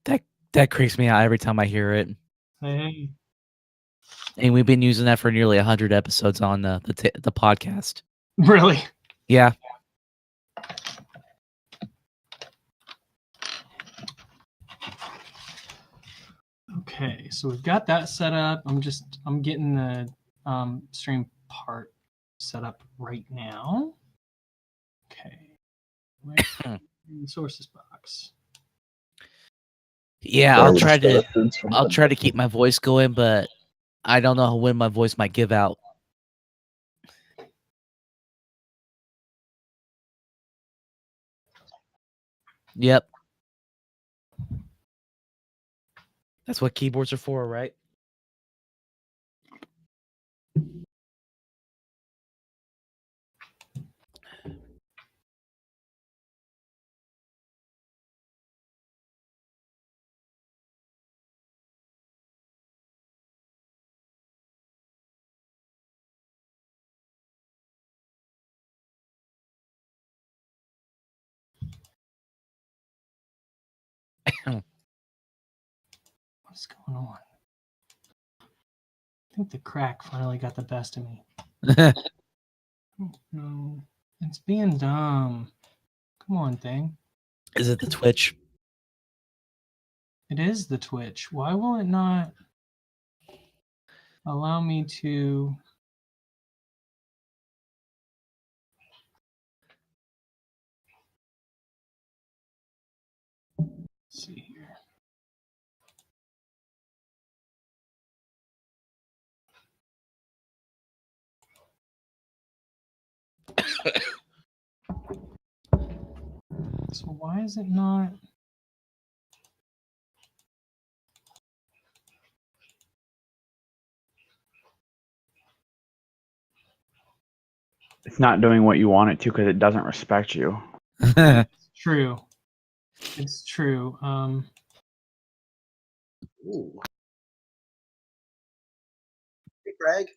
That creeps me out every time I hear it. Hey. And we've been using that for nearly 100 episodes on the podcast. Really? Yeah. Okay, so we've got that set up. I'm getting the stream part set up right now. Okay. Resources box. Yeah, I'll try to keep my voice going, but I don't know when my voice might give out. Yep. That's what keyboards are for, right? What's going on? I think the crack finally got the best of me. Oh, no. It's being dumb. Come on, thing. Is it the Twitch? It is the Twitch. Why will it not allow me to... Let's see here. So why is it not? It's not doing what you want it to because it doesn't respect you. It's true. It's true. Ooh. Hey, Greg.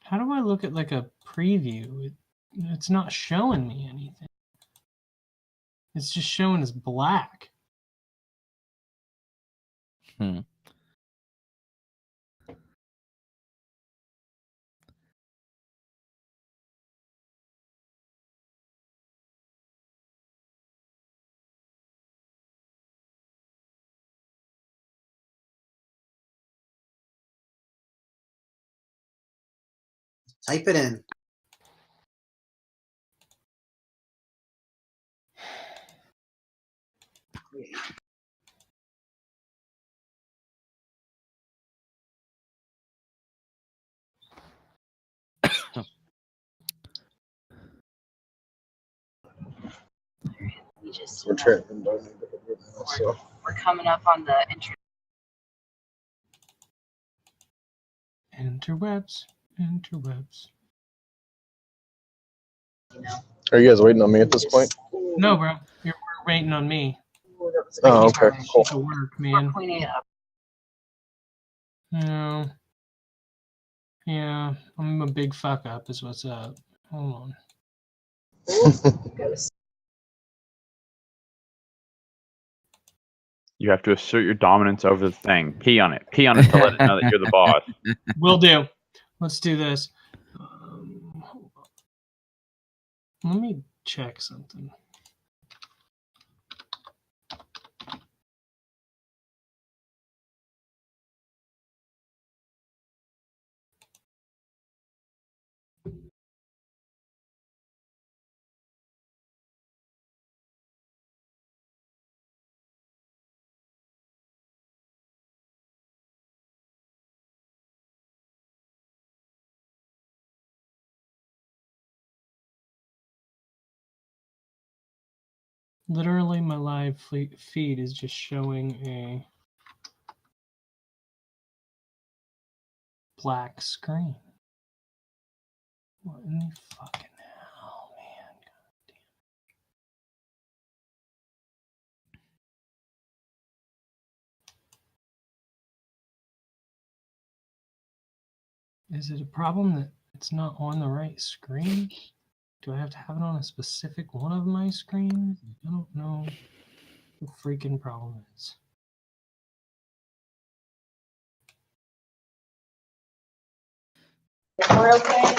How do I look at like a preview? It's not showing me anything. It's just showing as black. Type it in. We're tripping, don't need to so. We're coming up on the intro. Interwebs. Are you guys waiting on me at this point? No, bro. You're waiting on me. Oh, okay, cool. To work, man. We're cleaning up. No. Yeah, I'm a big fuck up is what's up. Hold on. You have to assert your dominance over the thing. Pee on it to let it know that you're the boss. Will do. Let's do this. Let me check something. Literally, my live feed is just showing a black screen. What in the fucking hell, man? God damn. Is it a problem that It's not on the right screen. Do I have to have it on a specific one of my screens? I don't know what the freaking problem is. We're okay.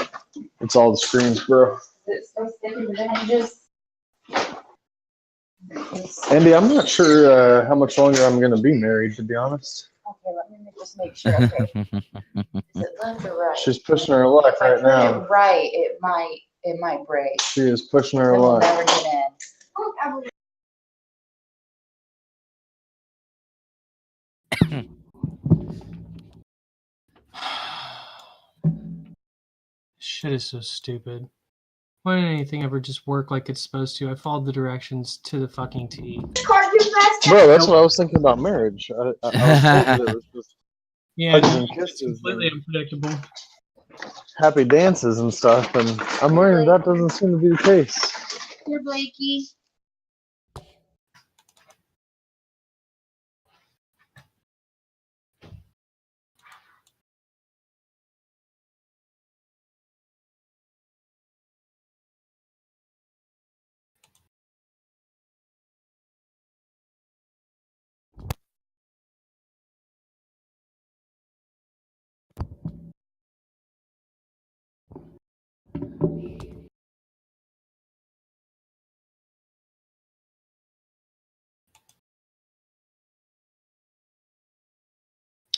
It's all the screens, bro. Is it still sticking to the hinges? Andy, I'm not sure how much longer I'm going to be married, to be honest. Okay, let me just make sure. Okay. Is it left or right? She's pushing her luck If I right turn now. it right, it might break. She is pushing her Then we'll luck. never get in. Shit is so stupid. Why didn't anything ever just work like it's supposed to? I followed the directions to the fucking T. Car too fast. Bro, that's what I was thinking about marriage. I was told that it was just Yeah, hugs and it's kisses completely and unpredictable. happy dances and stuff, and I'm learning that doesn't seem to be the case. Here, Blakey.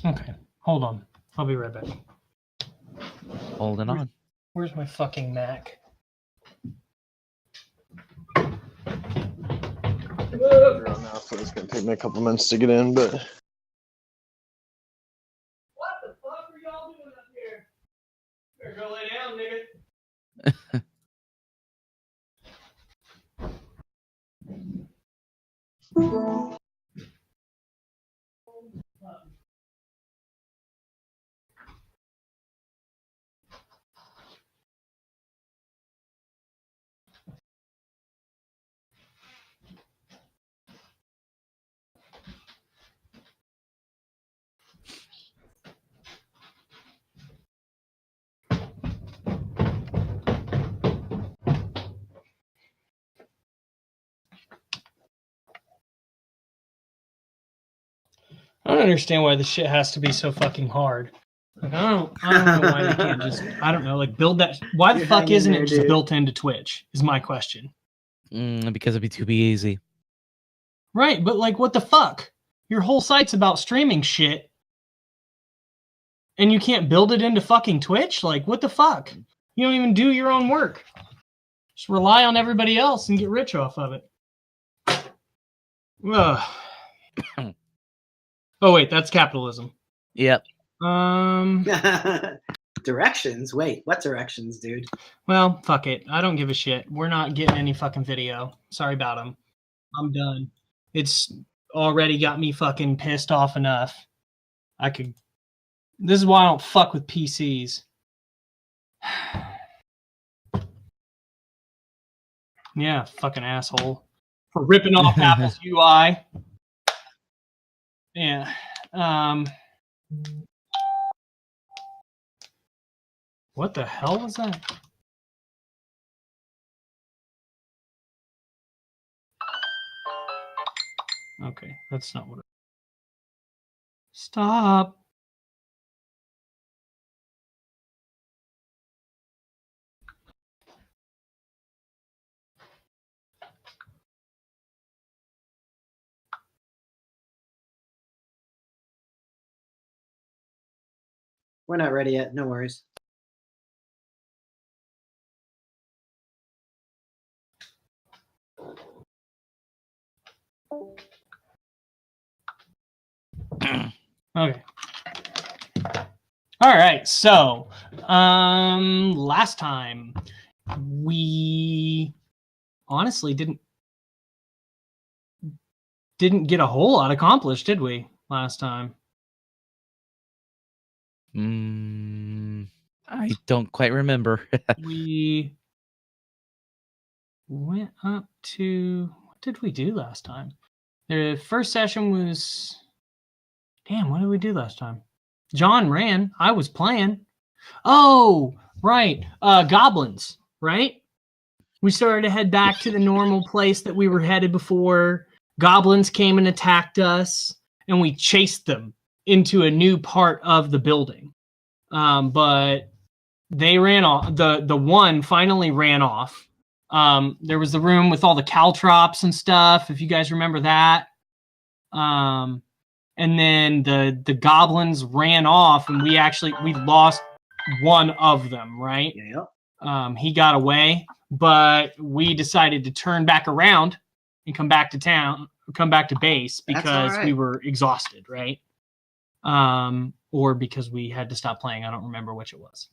Okay, hold on. I'll be right back. Holding on. Where's my fucking Mac? Now, so it's going to take me a couple minutes to get in, but What the fuck are y'all doing up here? Better go lay down, nigga. I don't understand why this shit has to be so fucking hard. Like, I don't know why they can't just, I don't know, like build that. Why the You're fuck hanging isn't there, it just dude. built into Twitch? Is my question. Because it'd be too easy. Right, but like, what the fuck? Your whole site's about streaming shit, and you can't build it into fucking Twitch? Like, what the fuck? You don't even do your own work. Just rely on everybody else and get rich off of it. Ugh. Oh wait, that's capitalism. Yep. Directions? Wait, what directions, dude? Well, fuck it. I don't give a shit. We're not getting any fucking video. Sorry about them. I'm done. It's already got me fucking pissed off enough. This is why I don't fuck with PCs. Yeah, fucking asshole. For ripping off Apple's UI. Yeah. What the hell was that? Okay, that's not what it... Stop. We're not ready yet. No worries. Okay. All right. So, last time we honestly didn't get a whole lot accomplished, did we? Last time. I don't quite remember. We went up to, what did we do last time? The first session was, damn, what did we do last time? John ran. I was playing. Oh, Right. Goblins, right? We started to head back to the normal place that we were headed before. Goblins came and attacked us, and we chased them into a new part of the building. But they ran off. The one finally ran off. There was the room with all the caltrops and stuff, if you guys remember that. And then the goblins ran off, and we lost one of them, right? Yeah. He got away, but we decided to turn back around and come back to base because we were exhausted, right? Or because we had to stop playing. I don't remember which it was.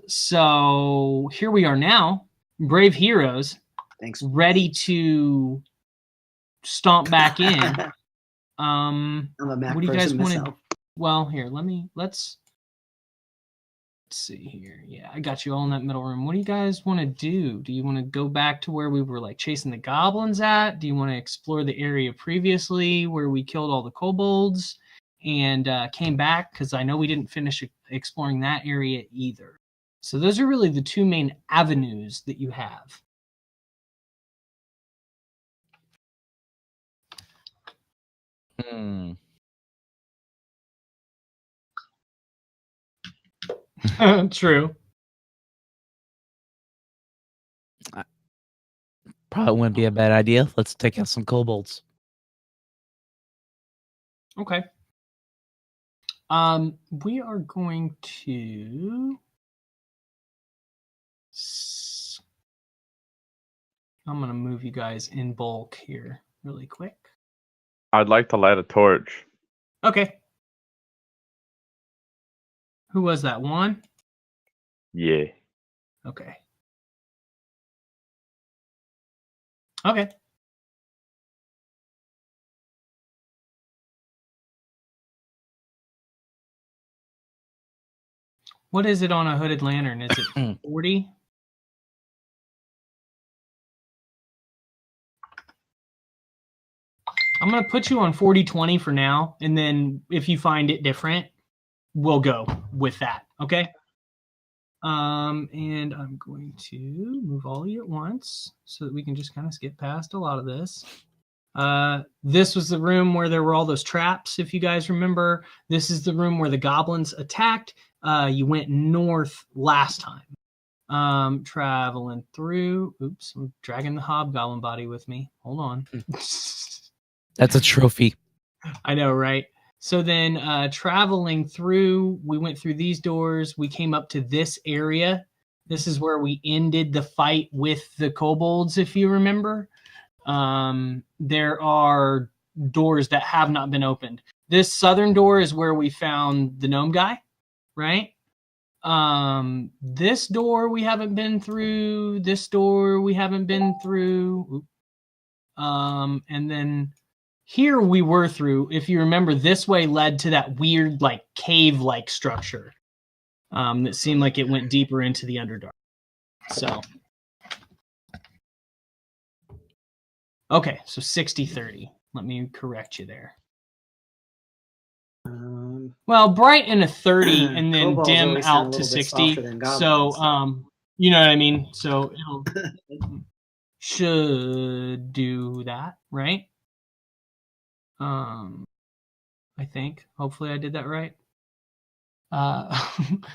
So here we are now, brave heroes. Thanks. Ready to stomp back in. I'm a Mac what do you guys person want myself. to? Well, here, let's see here. Yeah, I got you all in that middle room. What do you guys want to do? Do you want to go back to where we were like chasing the goblins at? Do you want to explore the area previously where we killed all the kobolds and came back? Because I know we didn't finish exploring that area either. So those are really the two main avenues that you have. True. Probably wouldn't be a bad idea. Let's take out some kobolds. Okay. We are going to. I'm going to move you guys in bulk here really quick. I'd like to light a torch. Okay. Who was that? Juan? Yeah. Okay. Okay. What is it on a hooded lantern? Is it 40? I'm going to put you on 40-20 for now, and then if you find it different, we'll go with that, okay? And I'm going to move all of you at once so that we can just kind of skip past a lot of this. This was the room where there were all those traps, if you guys remember. This is the room where the goblins attacked. You went north last time. Traveling through. Oops, I'm dragging the hobgoblin body with me. Hold on. That's a trophy. I know, right? So then traveling through, we went through these doors. We came up to this area. This is where we ended the fight with the kobolds, if you remember. There are doors that have not been opened. This southern door is where we found the gnome guy, right? This door we haven't been through. This door we haven't been through. And then here we were through. If you remember, this way led to that weird, like, cave-like structure that seemed like it went deeper into the Underdark. So, okay, so 60-30. Let me correct you there. Well, bright in a 30 and then Kobolds dim always sound out a to little bit 60. softer than goblins. So, you know what I mean? So it'll should do that, right? I think. Hopefully I did that right.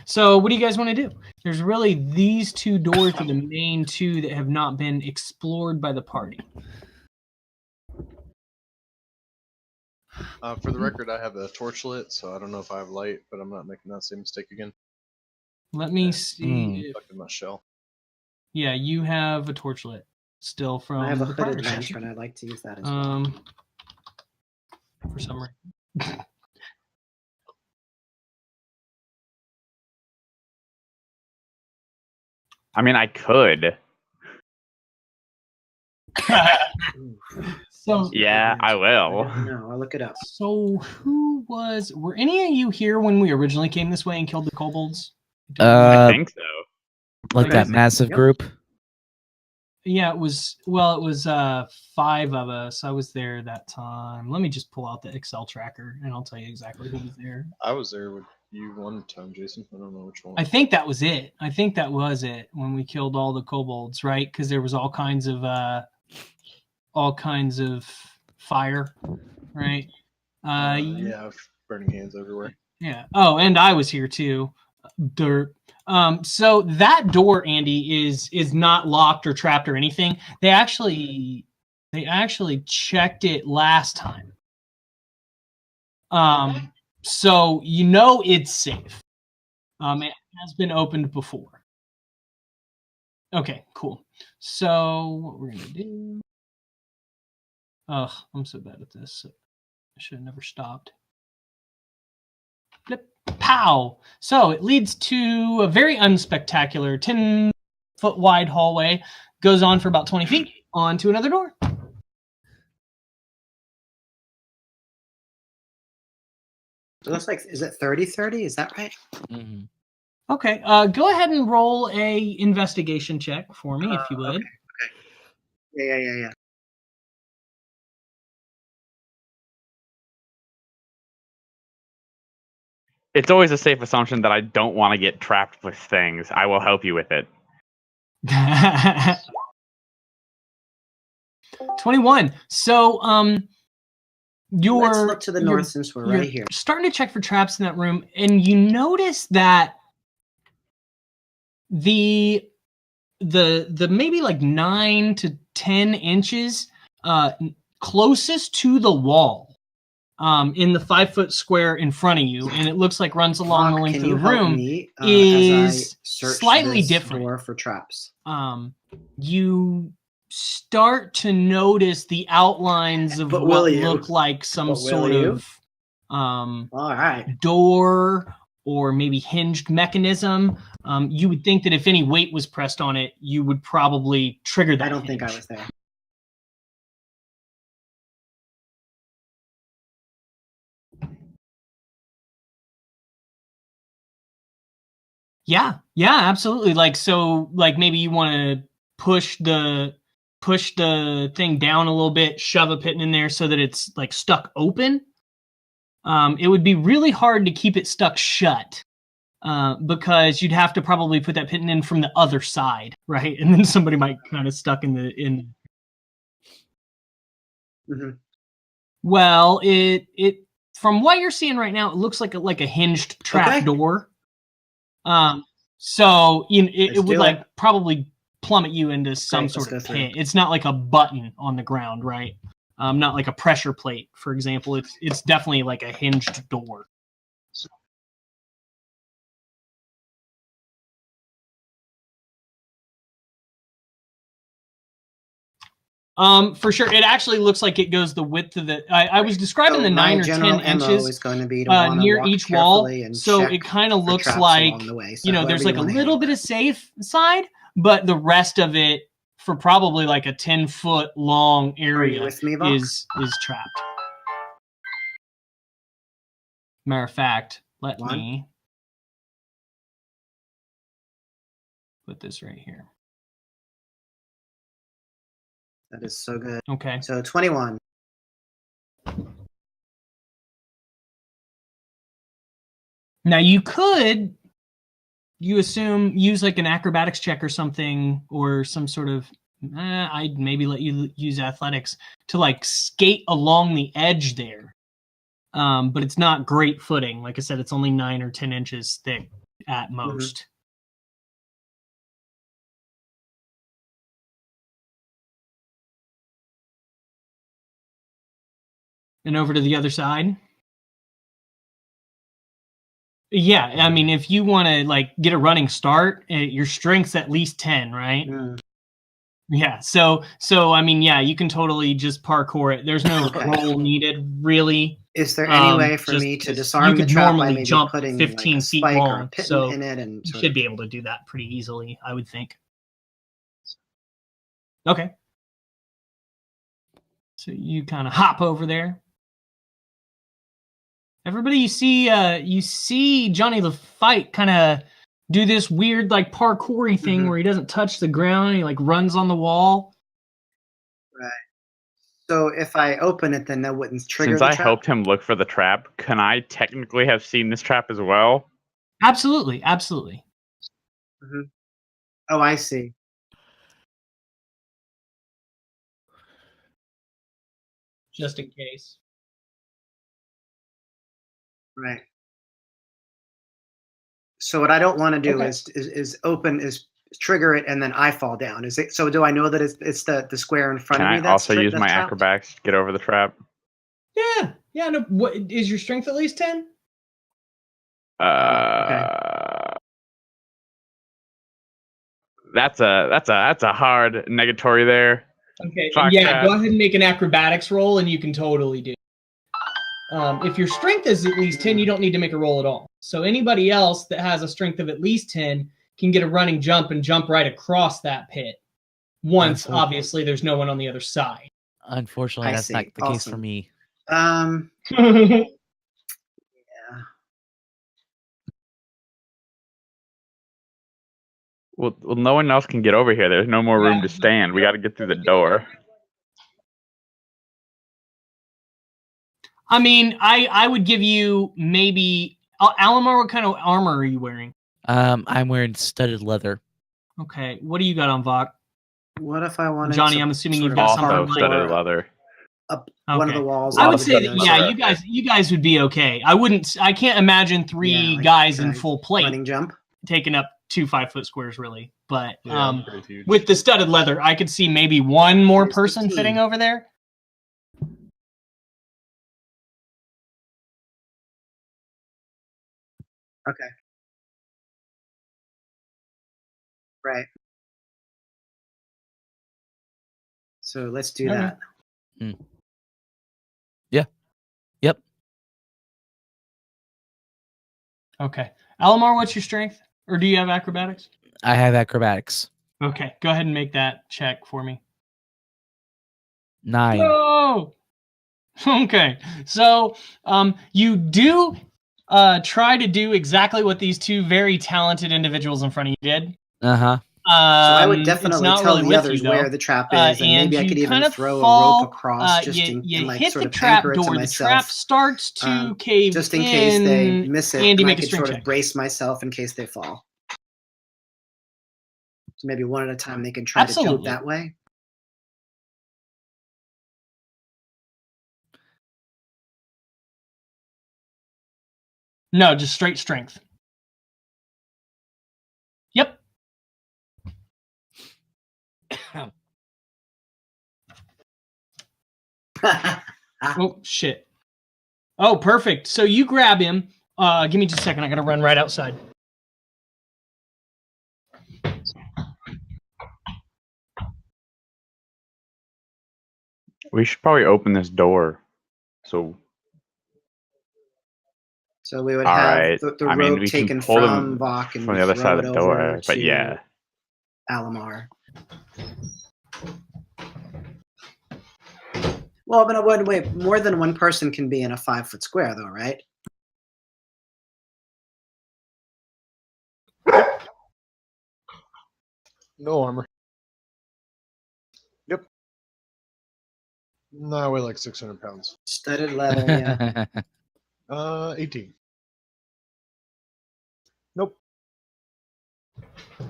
So what do you guys want to do? There's really these two doors are the main two that have not been explored by the party. For the record, I have a torch lit, so I don't know if I have light, but I'm not making that same mistake again. Let me see. If, Stuck in my shell. yeah, you have a torch lit still from I have a the prior hooded session. lantern. I'd like to use that as well. For some reason. I mean, I could. So Yeah, I will. No, I'll look it up. So were any of you here when we originally came this way and killed the kobolds? I think so. Like that massive Yep. group. Yeah, it was 5 of us. I was there that time. Let me just pull out the Excel tracker and I'll tell you exactly who was there. I was there with you one time, Jason. I don't know which one. I think that was it. I think that was it when we killed all the kobolds, right? Because there was all kinds of fire, right? Yeah, burning hands everywhere. Yeah. Oh, and I was here too. Dirt. So that door, Andy, is not locked or trapped or anything. They actually checked it last time. So you know it's safe. It has been opened before. Okay, cool. So what we're gonna do? Ugh, I'm so bad at this. I should have never stopped. Flip, pow! So it leads to a very unspectacular 10-foot wide hallway. Goes on for about 20 feet onto another door. It looks like, is it 30-30? Is that right? Mm-hmm. Okay, go ahead and roll a investigation check for me, if you would. Okay. Yeah. It's always a safe assumption that I don't want to get trapped with things. I will help you with it. 21. So, Let's look to the north since we're right here. Starting to check for traps in that room, and you notice that the maybe like 9 to 10 inches closest to the wall in the 5-foot square in front of you, and it looks like runs along the length of the room, is slightly different. Door for traps. You start to notice the outlines of what look like some sort of all right, door or maybe hinged mechanism. You would think that if any weight was pressed on it, you would probably trigger that. I don't think I hinge. was there. Yeah, absolutely. Like, so, like maybe you want to push the thing down a little bit, shove a pit in there so that it's like stuck open. It would be really hard to keep it stuck shut because you'd have to probably put that pit in from the other side, right? And then somebody might kind of stuck in. Mm-hmm. Well, it from what you're seeing right now, it looks like a hinged trap door. So it would like probably plummet you into some sort of pit. It's not like a button on the ground, right? Not like a pressure plate, for example. It's definitely like a hinged door. For sure. It actually looks like it goes the width of the. I was describing the 9 or 10 inches is going to be to near each wall, so it kind of looks like there's like a little bit of safe side, but the rest of it, for probably like a 10-foot long area, is trapped. Matter of fact, let me put this right here. That is so good. Okay. So 21. Now you could, use like an acrobatics check or something, or some sort of, I'd maybe let you use athletics to like skate along the edge there. But it's not great footing. Like I said, it's only 9 or 10 inches thick at most. Mm-hmm. And over to the other side. Yeah, I mean, if you want to like get a running start, your strength's at least 10, right? Yeah. So I mean, yeah, you can totally just parkour it. There's no roll needed, really. Is there any way for me to disarm the trap? You could normally jump 15 feet long, so in it and you should be able to do that pretty easily, I would think. Okay. So you kind of hop over there. Everybody, you see Johnny the Fight kind of do this weird like parkour-y thing where he doesn't touch the ground. He like runs on the wall. Right. So if I open it, then that wouldn't trigger Since the I trap? helped him look for the trap, can I technically have seen this trap as well? Absolutely, absolutely. Mm-hmm. Oh, I see. Just in case. Right. So what I don't want to do is open is trigger it and then I fall down. Is it? So do I know that it's the square in front Can of me? I That's also use that's my trapped? acrobatics to get over the trap? Yeah. No. What is your strength at least 10? That's a hard negatory there. Okay. Fuck Go that. ahead and make an acrobatics roll, and you can totally do it. If your strength is at least 10, you don't need to make a roll at all. So anybody else that has a strength of at least 10 can get a running jump and jump right across that pit. Once, obviously, there's no one on the other side. Unfortunately, that's not the case for me. Yeah. Well, no one else can get over here. There's no more room to stand. We got to get through the door. I mean, I would give you maybe... Alamar, what kind of armor are you wearing? I'm wearing studded leather. Okay, what do you got on Vok? What if I wanted Johnny, to I'm assuming sort you've of got something Also studded leather. up one of the walls? I of would the say that, windows? you guys would be okay. I can't imagine three guys in full plate running jump taking up 2 5-foot squares, really. But Yeah, pretty huge. with the studded leather, I could see maybe one more person 15. fitting over there. Okay. Right. So let's do that. Yeah. Yep. Okay. Alamar, what's your strength? Or do you have acrobatics? I have acrobatics. Okay, go ahead and make that check for me. 9. No! Okay, so you do try to do exactly what these two very talented individuals in front of you did. Uh-huh. So I would definitely tell really the others where the trap is, and maybe I could even throw a rope across just you and like hit sort the of trap anchor it to door. The trap myself, starts to cave just in case they miss it. Andy, And I make a could strength sort check. of brace myself in case they fall. So maybe one at a time they can try to jump that way. No, just straight strength. Yep. Oh, shit. Oh, perfect. So you grab him. Give me just a second. I got to run right outside. We should probably open this door. So we would all have right. the I mean, rope we can taken pull from them Vok and from the other throw side it of the door. over But to yeah, Alamar. Well, but wait, more than one person can be in a 5-foot square, though, right? No armor. Yep. No, I weigh like 600 pounds. Studded leather, yeah. 18. Nope.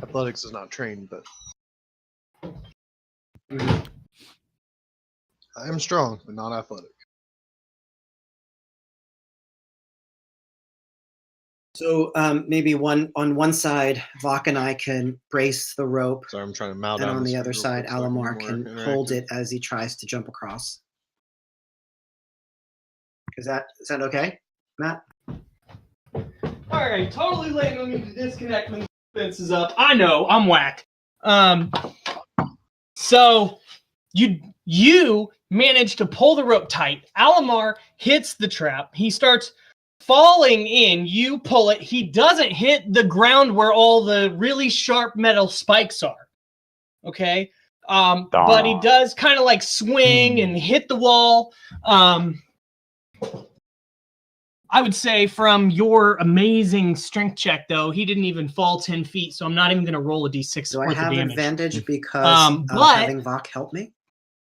Athletics is not trained, but I am strong, but not athletic. So maybe on one side, Vok and I can brace the rope. So I'm trying to mount and down on this the other real side, quick so I can be Alamar more can hold interactive. it as he tries to jump across. Is that okay, Matt? All right, totally late on me to disconnect when the fence is up. I know, I'm whack. So you manage to pull the rope tight. Alamar hits the trap. He starts falling in. You pull it. He doesn't hit the ground where all the really sharp metal spikes are. Okay? But he does kind of like swing and hit the wall. I would say from your amazing strength check, though, he didn't even fall 10 feet, so I'm not even going to roll a d6 Do I worth of have damage. advantage because of having Vok help me?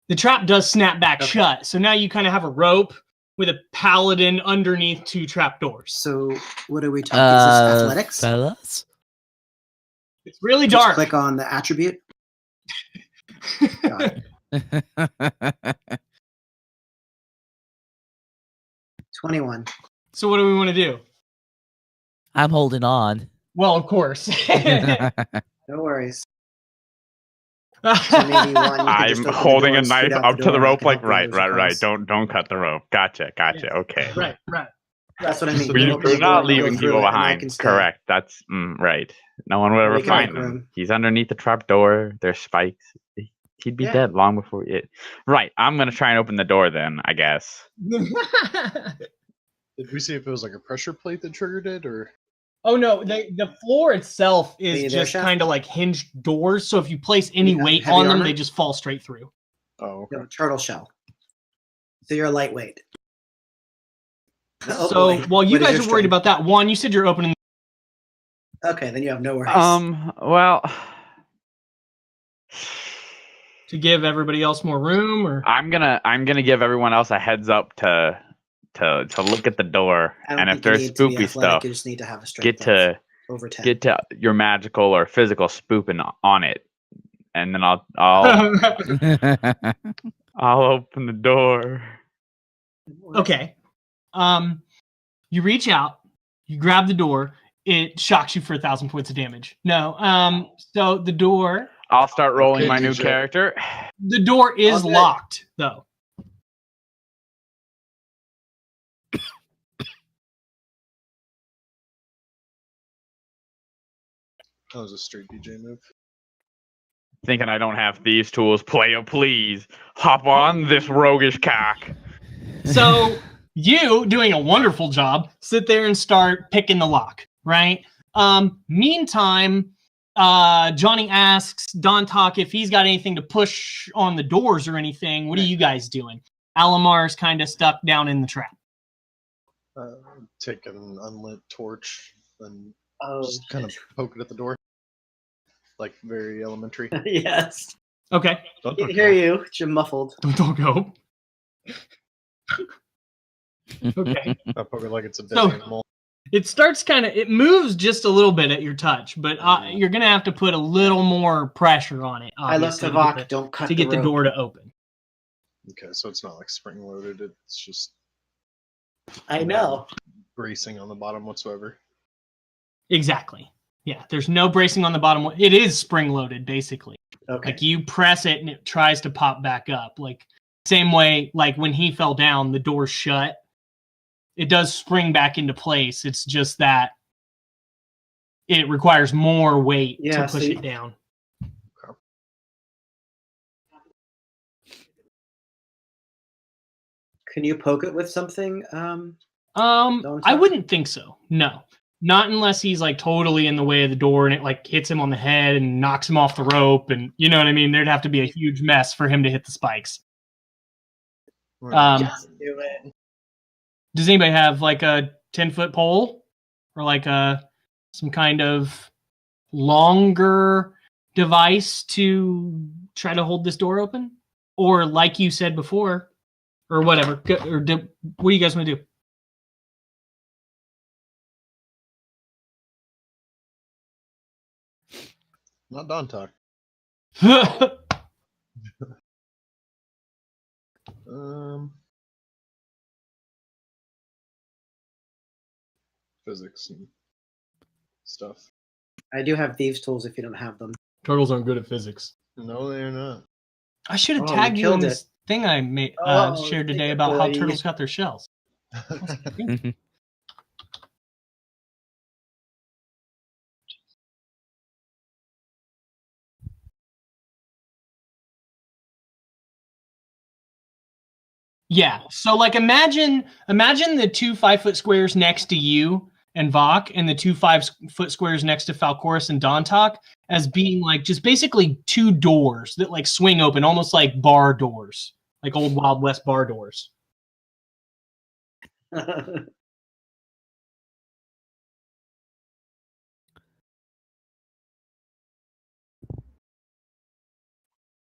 The trap does snap back Okay. shut. So now you kind of have a rope with a paladin underneath 2 trapdoors. So what are we talking? Is this athletics? Fellas? It's really Just dark. click on the attribute. Got it. 21. So what do we want to do? I'm holding on. Well, of course. No worries. So maybe one, you could just I'm open the holding door a and scoot knife out up the to the door, and I rope, can like help the right. others across. Don't cut the rope. Gotcha. Yes. Okay. right. That's what I mean. We're Open the door not and go leaving through people it, and I behind. can stay. Correct. That's right. No one would ever We can find make him. room. He's underneath the trap door. There's spikes. He'd be Yeah. dead long before it. Right. I'm gonna try and open the door then. I guess. Did we see if it was like a pressure plate that triggered it, or? Oh no, the floor itself Are you is there, just Chef? kind of like hinged doors. So if you place any You got weight heavy on them, armor? they just fall straight through. Oh, okay. No, turtle shell. So you're lightweight. Oh, So boy. while you What is guys your are worried strength? about that, one, you said you're opening. Okay, then you have no worries. Well, To give everybody else more room, or I'm gonna give everyone else a heads up to look at the door, I don't and if think you there's need to be spoopy athletic, stuff, you just need to have a get strength of to over 10. get to your magical or physical spooping on it, and then I'll open the door. okay. You reach out, you grab the door, it shocks you for 1,000 points of damage. No, so the door I'll start rolling Okay, my new DJ. character. is All good. locked though. That was a straight DJ move. Thinking I don't have these tools, player, please hop on this roguish cock. So you, doing a wonderful job, sit there and start picking the lock, right? Meantime, Johnny asks Dontok if he's got anything to push on the doors or anything. What are you guys doing? Alamar's kind of stuck down in the trap. Take an unlit torch and Oh, just kind of poke it at the door, like very elementary. yes. Okay, Don't I can hear you. You're muffled. don't go. Okay. I poke it like it's a dead So- animal. It starts it moves just a little bit at your touch, but you're going to have to put a little more pressure on it, I love obviously, Tavok. Don't cut to get the rope. door to open. Okay, so it's not like spring loaded. It's just I know. bracing on the bottom whatsoever. Exactly. Yeah, there's no bracing on the bottom. It is spring-loaded, basically. Okay. Like, you press it and it tries to pop back up. Like, same way, like, when he fell down, the door's shut. It does spring back into place. It's just that it requires more weight Yeah, to push so it down. Can you poke it with something? I wouldn't think so. No. Not unless he's like totally in the way of the door and it like hits him on the head and knocks him off the rope, and you know what I mean? There'd have to be a huge mess for him to hit the spikes. Just do it. Does anybody have like a 10-foot pole or like some kind of longer device to try to hold this door open? Or like you said before, or whatever. What do you guys want to do? Not Don talk. Physics and stuff. I do have thieves' tools if you don't have them. Turtles aren't good at physics. No, they're not. I should have Oh, tagged you you in killed this thing I made Oh, shared today yeah, about how boy. turtles got their shells. Yeah. So like imagine the 2 5-foot squares next to you and Vok and the 2 5-foot squares next to Falcoris and Dontok as being like just basically 2 doors that like swing open, almost like bar doors, like old Wild West bar doors.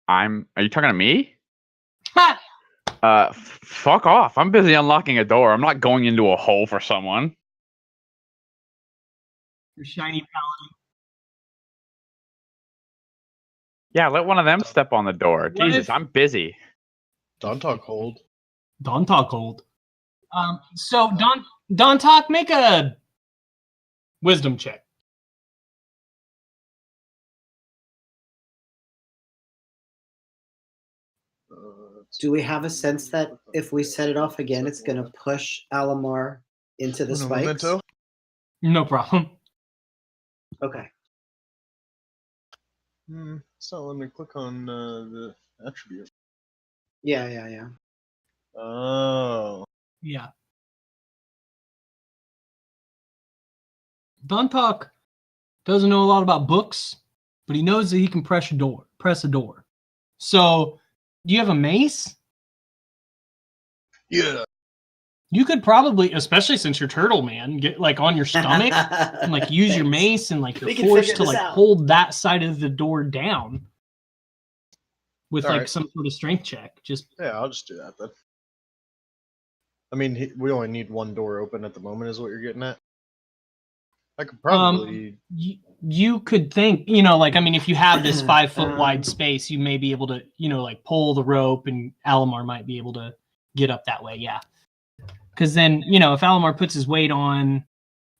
Are you talking to me? Fuck off. I'm busy unlocking a door. I'm not going into a hole for someone. Your shiny paladin. Yeah, let one of them step on the door. What Jesus, if- I'm busy. Don't talk hold. Don't talk old. So Don Talk, make a wisdom check. Do we have a sense that if we set it off again, it's going to push Alamar into the Un spikes? momento. No problem. Okay. It's not letting me click on the attribute. Yeah. Oh. Yeah. Don Talk doesn't know a lot about books, but he knows that he can press a door. So, do you have a mace? Yeah. You could probably, especially since you're turtle man, get like on your stomach and like use your mace and like We you're can forced figure to this like out. hold that side of the door down with All like right. some sort of strength check. Just Yeah, I'll just do that then. I mean, we only need one door open at the moment, is what you're getting at. I could probably. you could think, like, I mean, if you have this 5 foot wide space, you may be able to, like pull the rope and Alamar might be able to get up that way. Yeah. Because then, if Alamar puts his weight on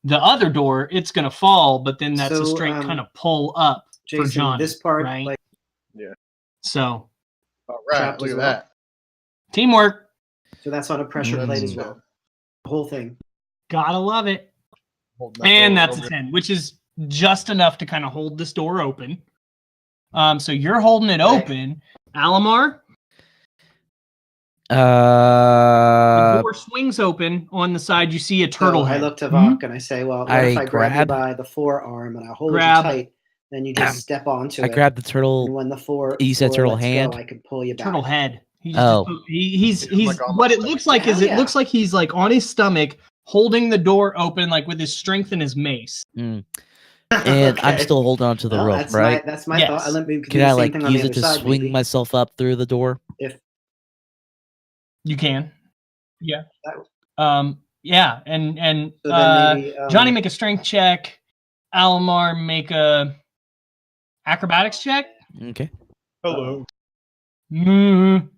the other door, it's going to fall, but then that's a So, straight kind of pull up for Jason, Johnny. this part, right? like, So, All right, trapped look as at well. that. teamwork. so that's on a pressure plate as well. The whole thing. Gotta love it. Holding that And door that's a open. 10, which is just enough to kind of hold this door open. So you're holding it Okay. open. Alamar, the Uh, door swings open. On the side, you see a turtle So head. I look to Vok and I say, well, what if I I grab you grab- by the forearm and I hold Grab- you tight, then you just step onto I it. grabbed the And turtle. when the four, You said four turtle lets hand? go, I can pull you back. Turtle head. He Oh. he's Like on what my it stomach. looks like is Hell it looks like he's like on his stomach holding the door open like with his strength and his mace. And I'm Okay. still holding on to the Well, rope, right? That's my Yes. thought. Let me do Can the I same like thing on the use other it to side, swing maybe. myself up through the door? You can. Yeah. That- Yeah, and So then maybe Johnny, make a strength check. Almar, make a acrobatics check. Okay. Hello. Mm.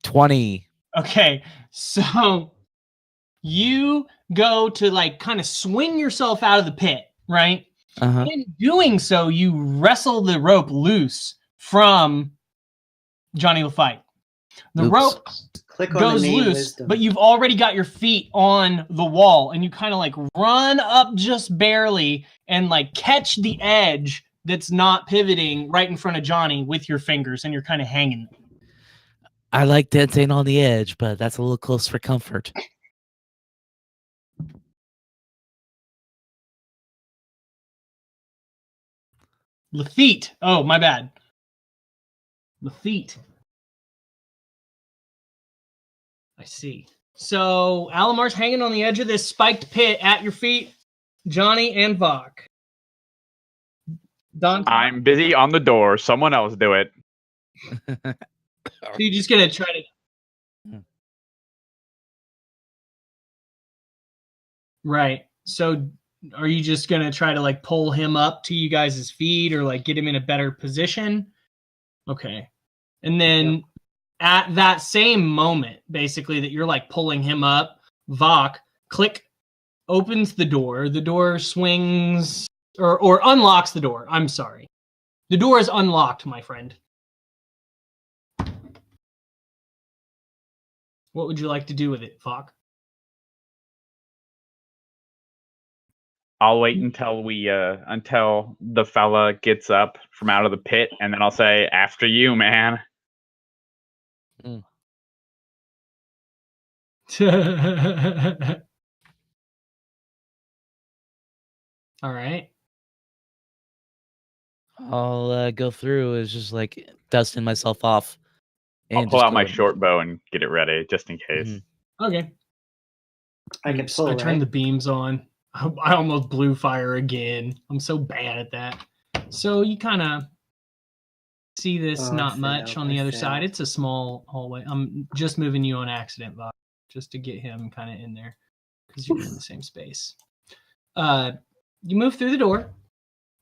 20. Okay, so you go to like kind of swing yourself out of the pit, right? Uh-huh. In doing so, you wrestle the rope loose from Johnny LaFight. The Oops. rope click on goes the name loose, wisdom. but you've already got your feet on the wall, and you kind of like run up just barely and like catch the edge that's not pivoting right in front of Johnny with your fingers, and you're kind of hanging. I like dancing on the edge, but that's a little close for comfort. Lafitte. Oh, my bad. Lafitte. I see. So Alamar's hanging on the edge of this spiked pit at your feet, Johnny and Vok. Don, I'm busy on the door. Someone else do it. so you're just gonna try to. Right. So are you just gonna try to like pull him up to you guys' feet or like get him in a better position? Okay. And then at that same moment, basically, that you're like pulling him up, Vok, click, opens the door swings or unlocks the door. I'm sorry. The door is unlocked, my friend. What would you like to do with it, Vok? I'll wait until until the fella gets up from out of the pit, and then I'll say, "After you, man." All right. I'll go through is just like dusting myself off. I'll And pull just out my going. short bow and get it ready, just in case. Mhm. Okay. I can pull, I turned right? the beams on. I almost blew fire again. I'm so bad at that. So you kind of see this Oh, I not much failed, on the I other side. failed. It's a small hallway. I'm just moving you on accident, Bob, just to get him kind of in there because you're in the same space. You move through the door,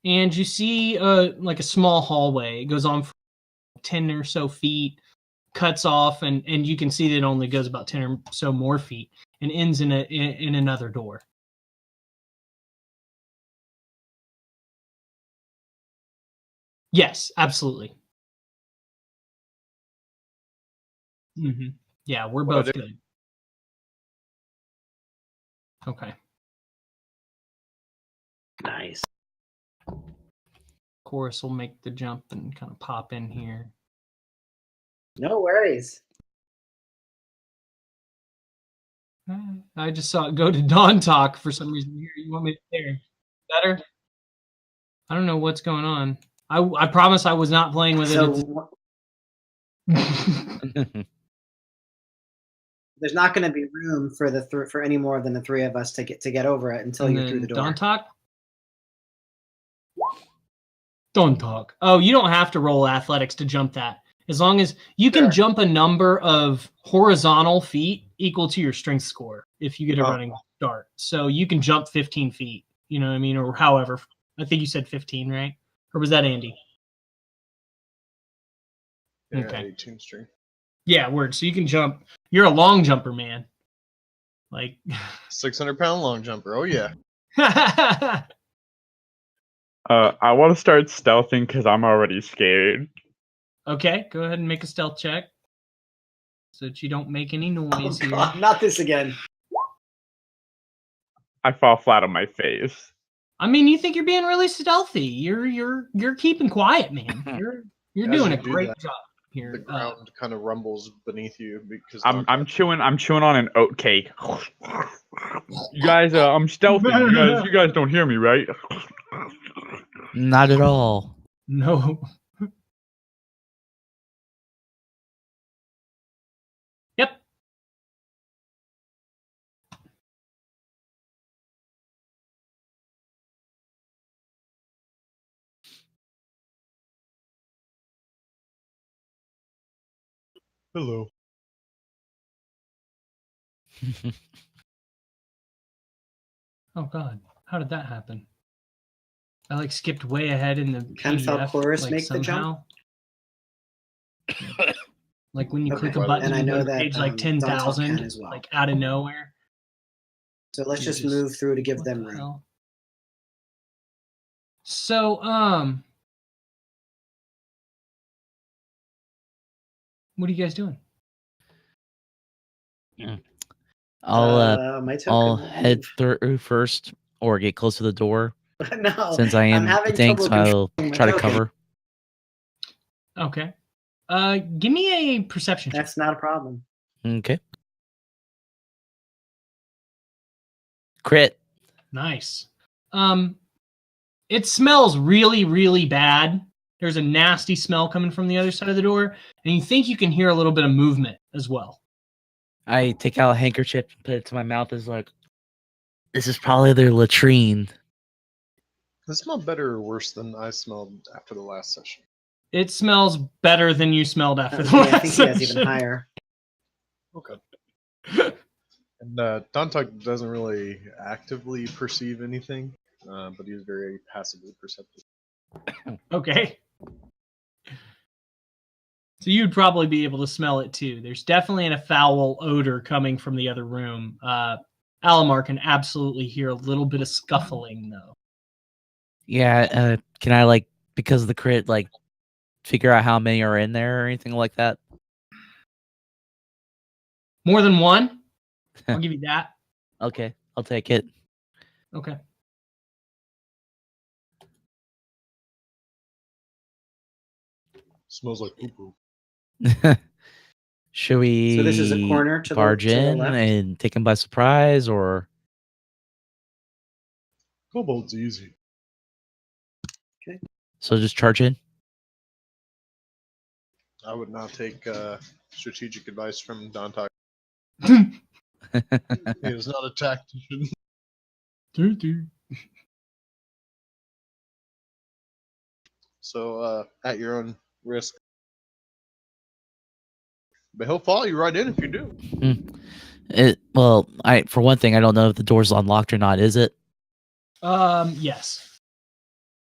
and you see like a small hallway. It goes on for 10 or so feet, cuts off, and you can see that it only goes about 10 or so more feet, and ends in another door. Yes, absolutely. Mm-hmm. Yeah, we're What I both do- good. Okay. Nice. Chorus will make the jump and kind of pop in here. No worries. I just saw it go to Dawn Talk for some reason here. You want me to there? Better? I don't know what's going on. I promise I was not playing with it. So there's not going to be room for for any more than the three of us to get over it until And you're through then the door. Dawn Talk? Dawn Talk. Oh, you don't have to roll athletics to jump that. As long as you can Sure. jump a number of horizontal feet equal to your strength score if you get a running start. So you can jump 15 feet, you know what I mean? Or however. I think you said 15, right? Or was that Andy? Yeah, Okay. 18 string. Yeah, word. So you can jump. You're a long jumper, man. Like 600-pound long jumper. Oh yeah. I want to start stealthing because I'm already scared. Okay, go ahead and make a stealth check so that you don't make any Oh, noise here. God, not this again. I fall flat on my face. I mean, you think you're being really stealthy. You're keeping quiet, man. You're As doing you a do great that, job here. The ground kind of rumbles beneath you because I'm chewing on an oat cake. You guys, I'm stealthy. You guys don't hear me, right? Not at all. No. Yep. Hello. Oh God, how did that happen? I like skipped way ahead in the Ken felt PDF, Chorus like make the jump? somehow. Like when you click a Okay. button, And I you know go to that, page like Dawn Talk 10,000, can as well. like out of nowhere. So let's You just just- move through to give What them the room. hell? So, what are you guys doing? My token I'll won't head move. through first or get close to the door No, since I I'm am the having tank, trouble so I'll controlling my try to token. cover. Okay. Give me a perception check. That's not a problem. Okay. Crit. Nice. It smells really, really bad. There's a nasty smell coming from the other side of the door, and you think you can hear a little bit of movement as well. I take out a handkerchief and put it to my mouth. Is like, this is probably their latrine. Does it smell better or worse than I smelled after the last session? It smells better than you smelled after the Okay, last I think he has session. even higher. Okay. And Dantok doesn't really actively perceive anything, but he's very passively perceptive. Okay. So you'd probably be able to smell it too. There's definitely a foul odor coming from the other room. Alamar can absolutely hear a little bit of scuffling though. Yeah. Can I because of the crit figure out how many are in there or anything like that? More than one? I'll give you that. Okay, I'll take it. Okay. Smells like poo-poo. Should we So this is a corner to the- barge to the in left? and take him by surprise, or Kobold's easy. so just charge in? I would not take strategic advice from Dantok. He is not a tactician. So, at your own risk. But he'll follow you right in if you do. Well, for one thing, I don't know if the door's unlocked or not. Is it? Yes.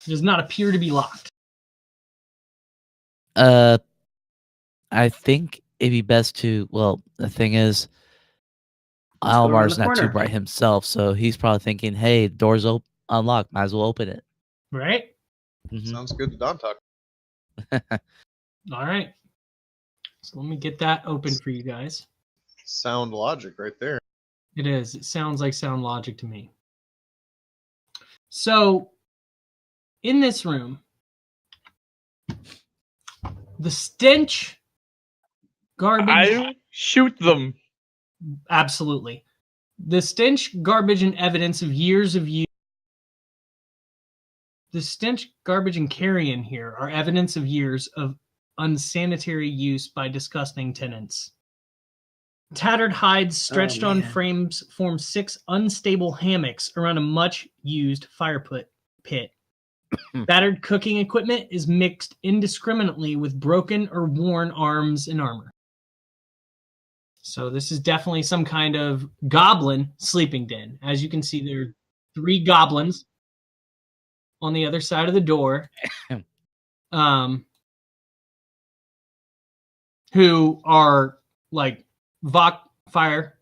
It does not appear to be locked. I think it'd be best to. Well, the thing is, Let's go around Almar's the not too corner. bright himself, so he's probably thinking, "Hey, door's unlocked. Might as well open it." Right? Mhm. Sounds good to Don Tuck. All right. So let me get that open for you guys. Sound logic right there. It is. It sounds like sound logic to me. So, in this room, the stench garbage. I shoot them. Absolutely. The stench, garbage, and evidence of years of use. The stench, garbage, and carrion here are evidence of years of unsanitary use by disgusting tenants. Tattered hides stretched on man. frames form 6 unstable hammocks around a much-used fire pit. Battered cooking equipment is mixed indiscriminately with broken or worn arms and armor. So this is definitely some kind of goblin sleeping den. As you can see, there are 3 goblins on the other side of the door, who are like Vok fire.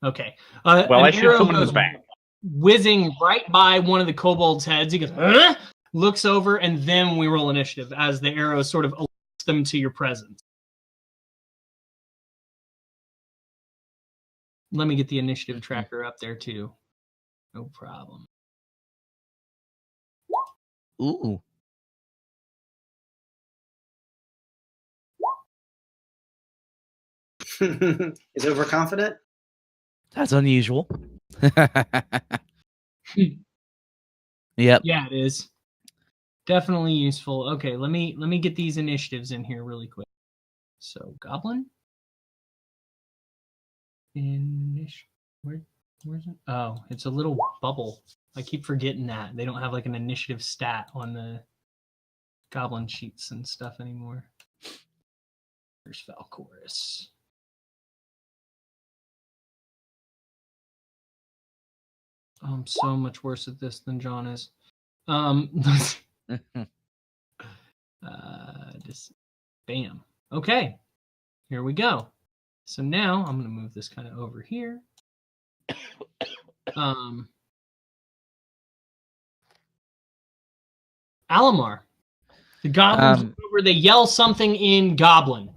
Okay. Well, an I shoot arrow someone in the goes back. whizzing right by one of the kobolds' heads. He goes, "Ugh!" Looks over, and then we roll initiative as the arrow sort of alerts them to your presence. Let me get the initiative tracker up there too. No problem. Ooh. Is overconfident? That's unusual. Yep. Yeah, it is. Definitely useful. Okay, let me get these initiatives in here really quick. So, goblin. Where's it? Oh, it's a little bubble. I keep forgetting that. They don't have like an initiative stat on the goblin sheets and stuff anymore. There's Valchorus. I'm so much worse at this than John is. Just bam. Okay, here we go. So now I'm gonna move this kind of over here. Alamar, the goblins over. They yell something in Goblin.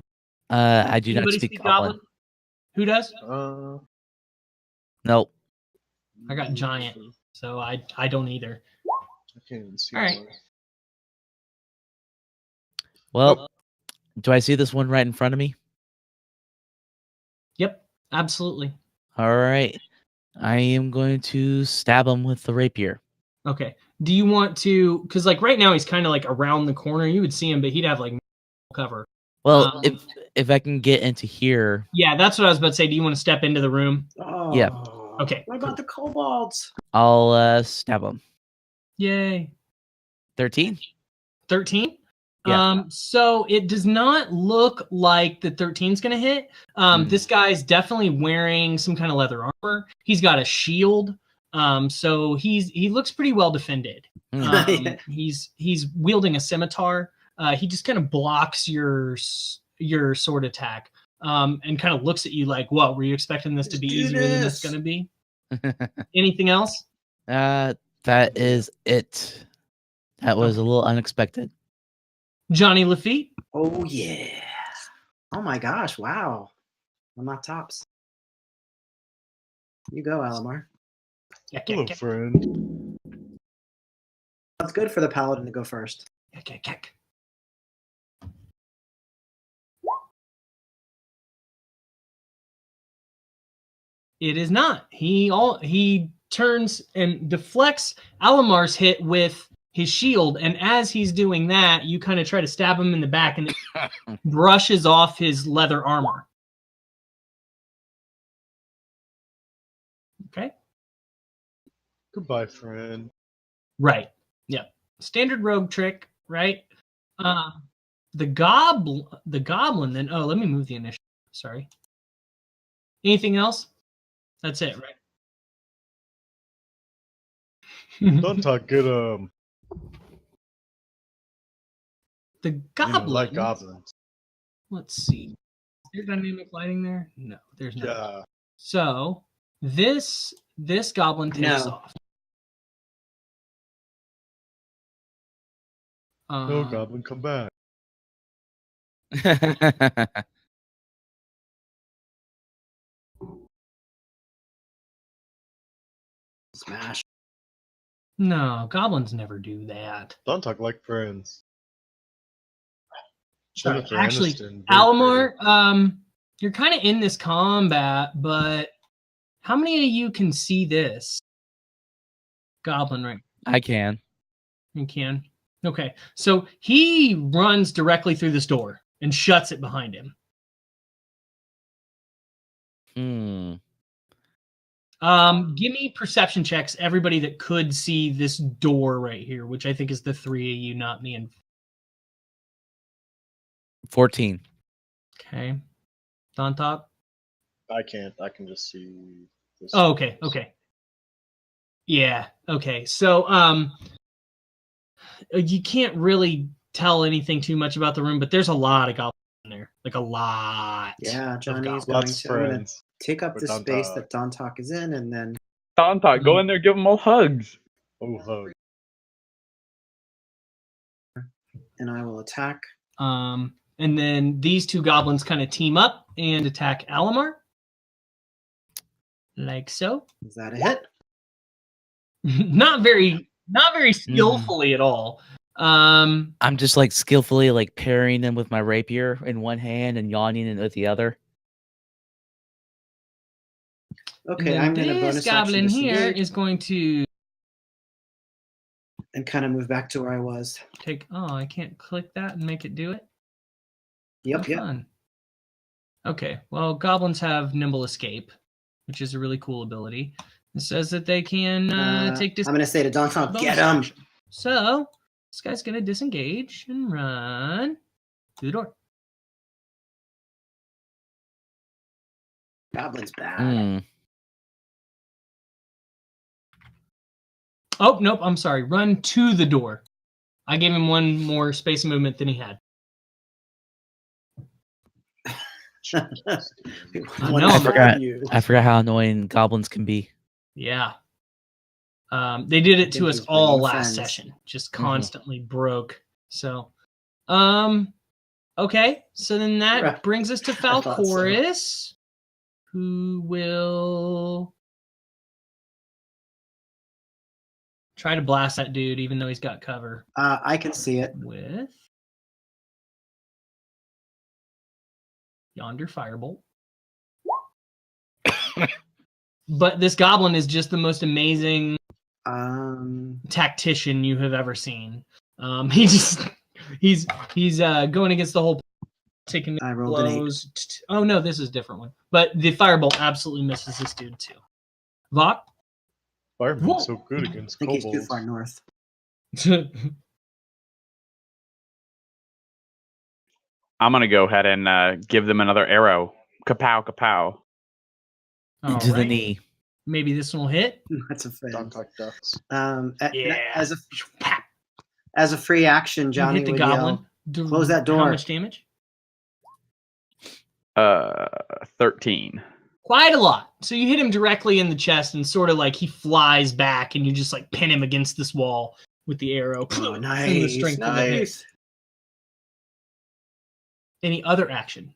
I do not Anybody speak speak Goblin. Who does? Nope. I got giant, so I don't either. I can't even see. All right. Well, do I see this one right in front of me? Yep, absolutely. All right. I am going to stab him with the rapier. Okay. Do you want to? Because like right now he's kind of like around the corner. You would see him, but he'd have like cover. Well, if I can get into here. Yeah, that's what I was about to say. Do you want to step into the room? Oh. Yeah. Okay. What about the kobolds? I'll stab him. Yay. 13? 13? Yeah. So it does not look like the 13's going to hit. This guy's definitely wearing some kind of leather armor. He's got a shield. So he looks pretty well defended. He's wielding a scimitar. He just kind of blocks your sword attack. And kind of looks at you like, what, were you expecting this to be easier than it's going to be? Anything else? That is it. That was a little unexpected. Johnny Lafitte? Oh, yeah. Oh, my gosh. Wow. I'm not tops. You go, Alamar. Hello, friend. That's good for the paladin to go first. It is not. He turns and deflects Alamar's hit with his shield, and as he's doing that, you kind of try to stab him in the back, and it brushes off his leather armor. Okay. Goodbye, friend. Right. Yeah. Standard rogue trick, right? The goblin then. Oh, let me move the initiative. Sorry. Anything else? That's it, right? Don't talk good. The goblin. Like goblins. Let's see. Is there dynamic lighting there? No, there's not. Yeah. So this goblin takes No. off. No goblin, come back. Smash. No, goblins never do that. Don't talk like friends. Sorry, Jennifer actually, Aniston, very Alamar, you're kind of in this combat, but how many of you can see this goblin right? I can. You can. Okay, so he runs directly through this door and shuts it behind him. Give me perception checks, everybody that could see this door right here, which I think is the three of you, not me and 14. Okay. Don top. I can't. I can just see this. Oh, okay. Okay. Yeah. Okay. So, you can't really tell anything too much about the room, but there's a lot of goblins in there, like a lot. Yeah, Johnny's goblins. going Lots to of I'm gonna friends. take up With the Don space Talk. that Don Talk is in, and then Don Talk, go in there, give them all hugs. Oh, hug. and I will attack. And then these two goblins kind of team up and attack Alamar. Like so. Is that a hit? not very skillfully at all. I'm just like skillfully like parrying them with my rapier in one hand and yawning it with the other. Okay, I'm going to bonus this goblin action here disengage is going to and kind of move back to where I was. take. Oh, I can't click that and make it do it. Yep, How yep. fun. Okay, well, goblins have nimble escape, which is a really cool ability. It says that they can take I'm going to say to Don Talk, bonus get him. action. So this guy's going to disengage and run through the door. Goblin's bad. Oh, nope, I'm sorry. Run to the door. I gave him one more space movement than he had. I know, I forgot how annoying goblins can be. Yeah. They did it to think us he's all bringing last friends. session. Just constantly broke. So, okay. So then that Right. brings us to thought so. Falcoris, who will try to blast that dude, even though he's got cover I can see it. with yonder firebolt. But this goblin is just the most amazing tactician you have ever seen. He's going against the whole taking I rolled an 8. blows. Oh no, this is a different one. But the firebolt absolutely misses this dude too. Vok? Fireman's so good I against think he's too kobolds. far north. I'm gonna go ahead and give them another arrow. Kapow, kapow. Into the Alright. knee. Maybe this one will hit. That's a fail. Don't talk ducks. Yeah. As a free action, You Johnny hit the would goblin. yell, "Close that door." How much damage? 13. Quite a lot. So you hit him directly in the chest and sort of like he flies back and you just like pin him against this wall with the arrow. Oh, And the nice, strength of the hit. nice. Any other action?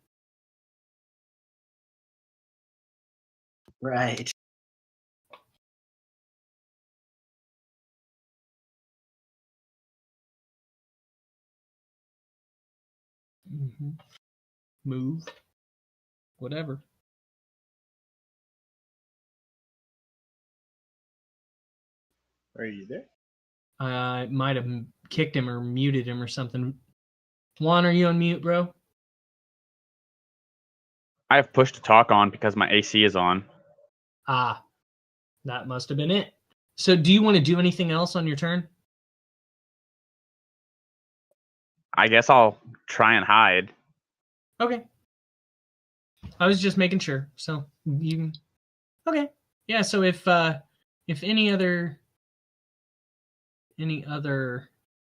Right. Move. Whatever. Are you there? I might have kicked him or muted him or something. Juan, are you on mute, bro? I have push to talk on because my AC is on. Ah, that must have been it. So do you want to do anything else on your turn? I guess I'll try and hide. Okay. I was just making sure. So you okay. Yeah, so if any other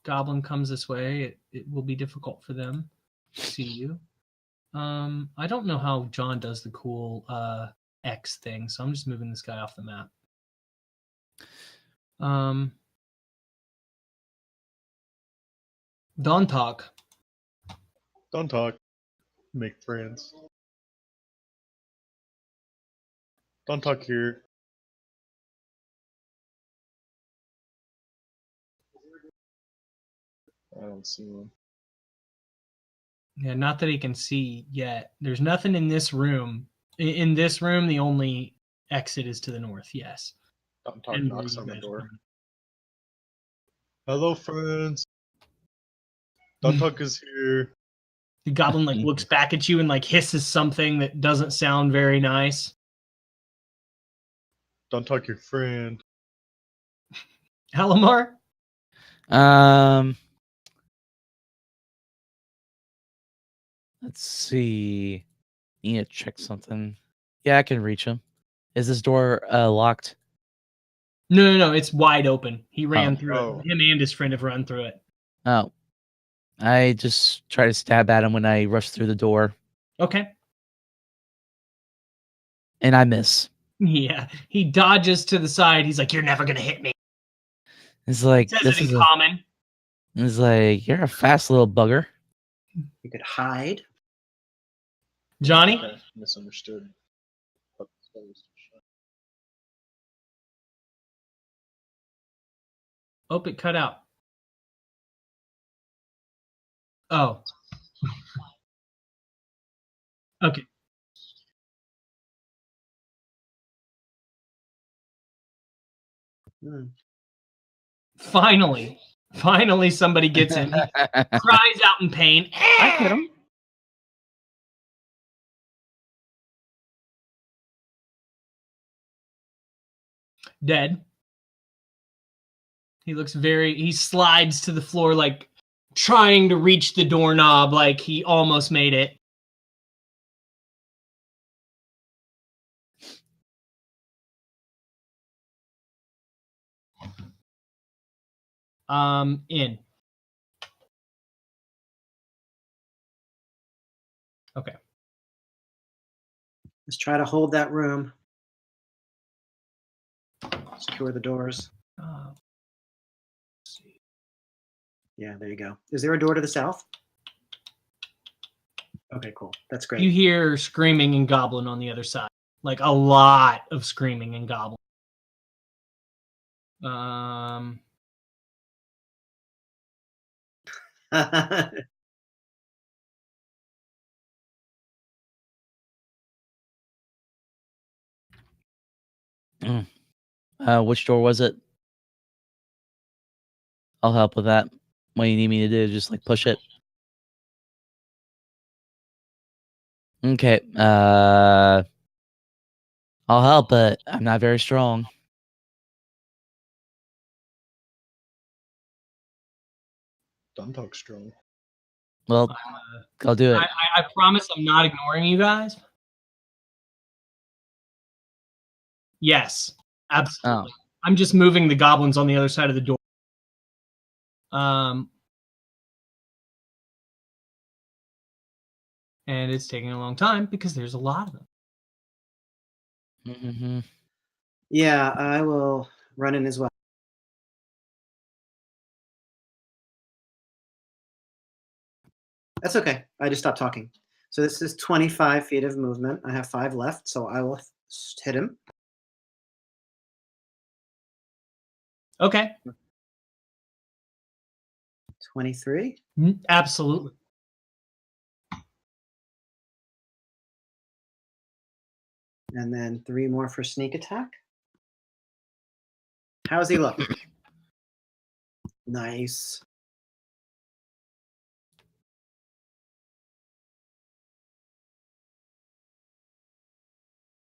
goblin comes this way, it will be difficult for them to see you. I don't know how John does the cool X thing, so I'm just moving this guy off the map. Don't talk. Don't talk. Make friends. Don't talk here. I don't see one. Yeah, not that he can see yet. There's nothing in this room. In this room, the only exit is to the north. Yes. Don't talk And knocks where on you the guys door. are. Hello, friends. Don't talk is here. The goblin like looks back at you and like hisses something that doesn't sound very nice. Don't talk your friend. Halamar? Let's see. Need to check something. Yeah, I can reach him. Is this door locked? No. It's wide open. He ran through Oh. it. Him and his friend have run through it. Oh. I just try to stab at him when I rush through the door, Okay. and I miss. Yeah. He dodges to the side. He's like, "You're never gonna hit me." It's like Says this it is in a. common. It's like you're a fast little bugger. You could hide. Johnny? Okay, misunderstood. Oh, it cut out. Oh. Okay. Hmm. Finally somebody gets him. He cries out in pain. I hit him. Dead. He slides to the floor like trying to reach the doorknob, like he almost made it. In. Okay. Let's try to hold that room. Secure the doors. Let's see. Yeah, there you go. Is there a door to the south? Okay, cool. That's great. You hear screaming and goblin on the other side. Like a lot of screaming and goblin. Which door was it? I'll help with that. What you need me to do, just like push it. Okay. I'll help, but I'm not very strong. Don't talk strong. Well, I'll do it. I promise I'm not ignoring you guys. Yes, absolutely. Oh. I'm just moving the goblins on the other side of the door. And it's taking a long time because there's a lot of them. Mm-hmm. Yeah, I will run in as well. That's okay. I just stopped talking. So this is 25 feet of movement. I have 5 left, so I will hit him. Okay. 23. Absolutely. And then 3 more for sneak attack. How's he look? Nice.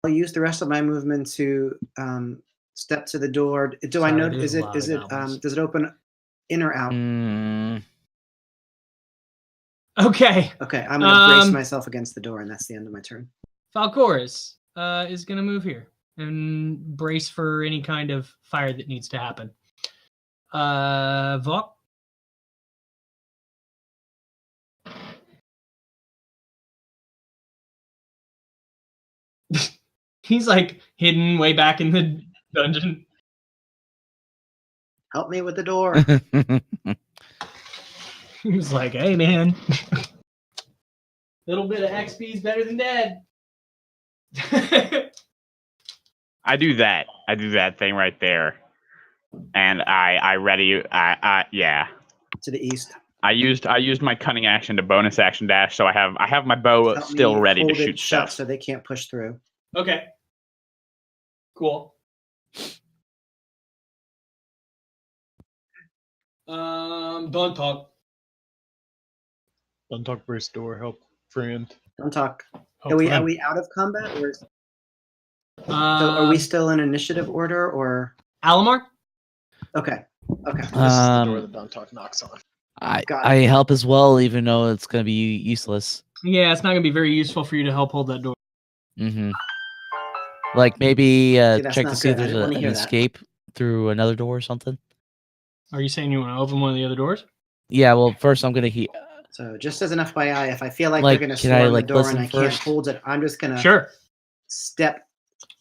I'll use the rest of my movement to step to the door. Do I Sorry, know? there's Is a it? lot Is of it? goblins. Does it open in or out? Okay. Okay, I'm gonna brace myself against the door, and that's the end of my turn. Falcoris is going to move here and brace for any kind of fire that needs to happen. Vok? He's like hidden way back in the dungeon. Help me with the door. He was like, hey, man. Little bit of XP is better than dead. I do that. I do that thing right there, and I ready. Yeah. To the east. I used my cunning action to bonus action dash, so I have my bow Help still me ready to hold it shoot shut stuff. so they can't push through. Okay. Cool. Don't talk. Don't talk brace door. Help, friend. Don't talk. Oh, Are we fine. out of combat, or so are we Um, still in initiative order, or Alamar? okay? Okay. This is the door that Don't talk knocks on. Got I it. help as well, even though it's gonna be useless. Yeah, it's not going to be very useful for you to help hold that door. Mm-hmm. Like maybe See, that's check to not see if good. I there's didn't wanna an hear that. escape through another door or something. Are you saying you want to open one of the other doors? Yeah. Well, first I'm gonna So just as an FYI, if I feel like Like, they're going to can I, storm the like, door and listen I can't first? hold it, I'm just going to Sure. step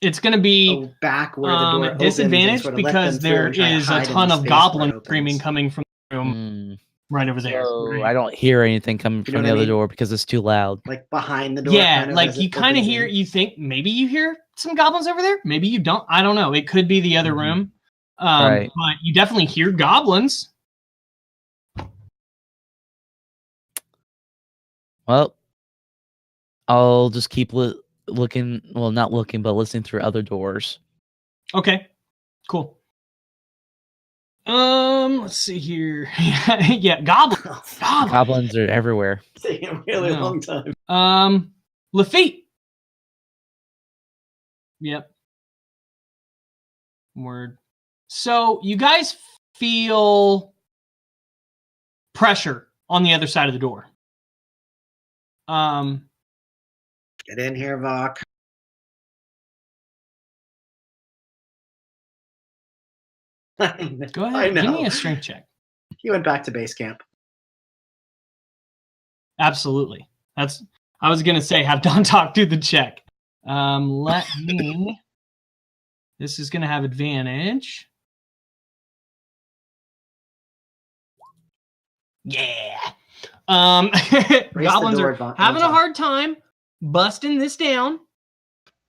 It's going to be back where the door at opens disadvantage and sort of let because them through there and try to is a hide in ton the of space where it goblins opens. screaming coming from the room right over there. So I don't hear anything coming You know from what the I other mean? door because it's too loud. Like behind the door. Yeah, kind of, like as you it kind of opens hear, in. you think maybe you hear some goblins over there. Maybe you don't. I don't know. It could be the other Mhm. room. Right. But you definitely hear goblins. Well, I'll just keep looking. Well, not looking, but listening through other doors. Okay, cool. Let's see here. Yeah, goblins. Oh, fuck. Goblins are everywhere. It's taking a really No. long time. Lafitte. Yep. Word. So you guys feel pressure on the other side of the door. Get in here, Vok. Go I ahead. Give know. me a strength check. He went back to base camp. Absolutely. I was gonna say have Don talk do the check. Let me. This is gonna have advantage. Yeah. Goblins door, are Vok. having a hard time busting this down.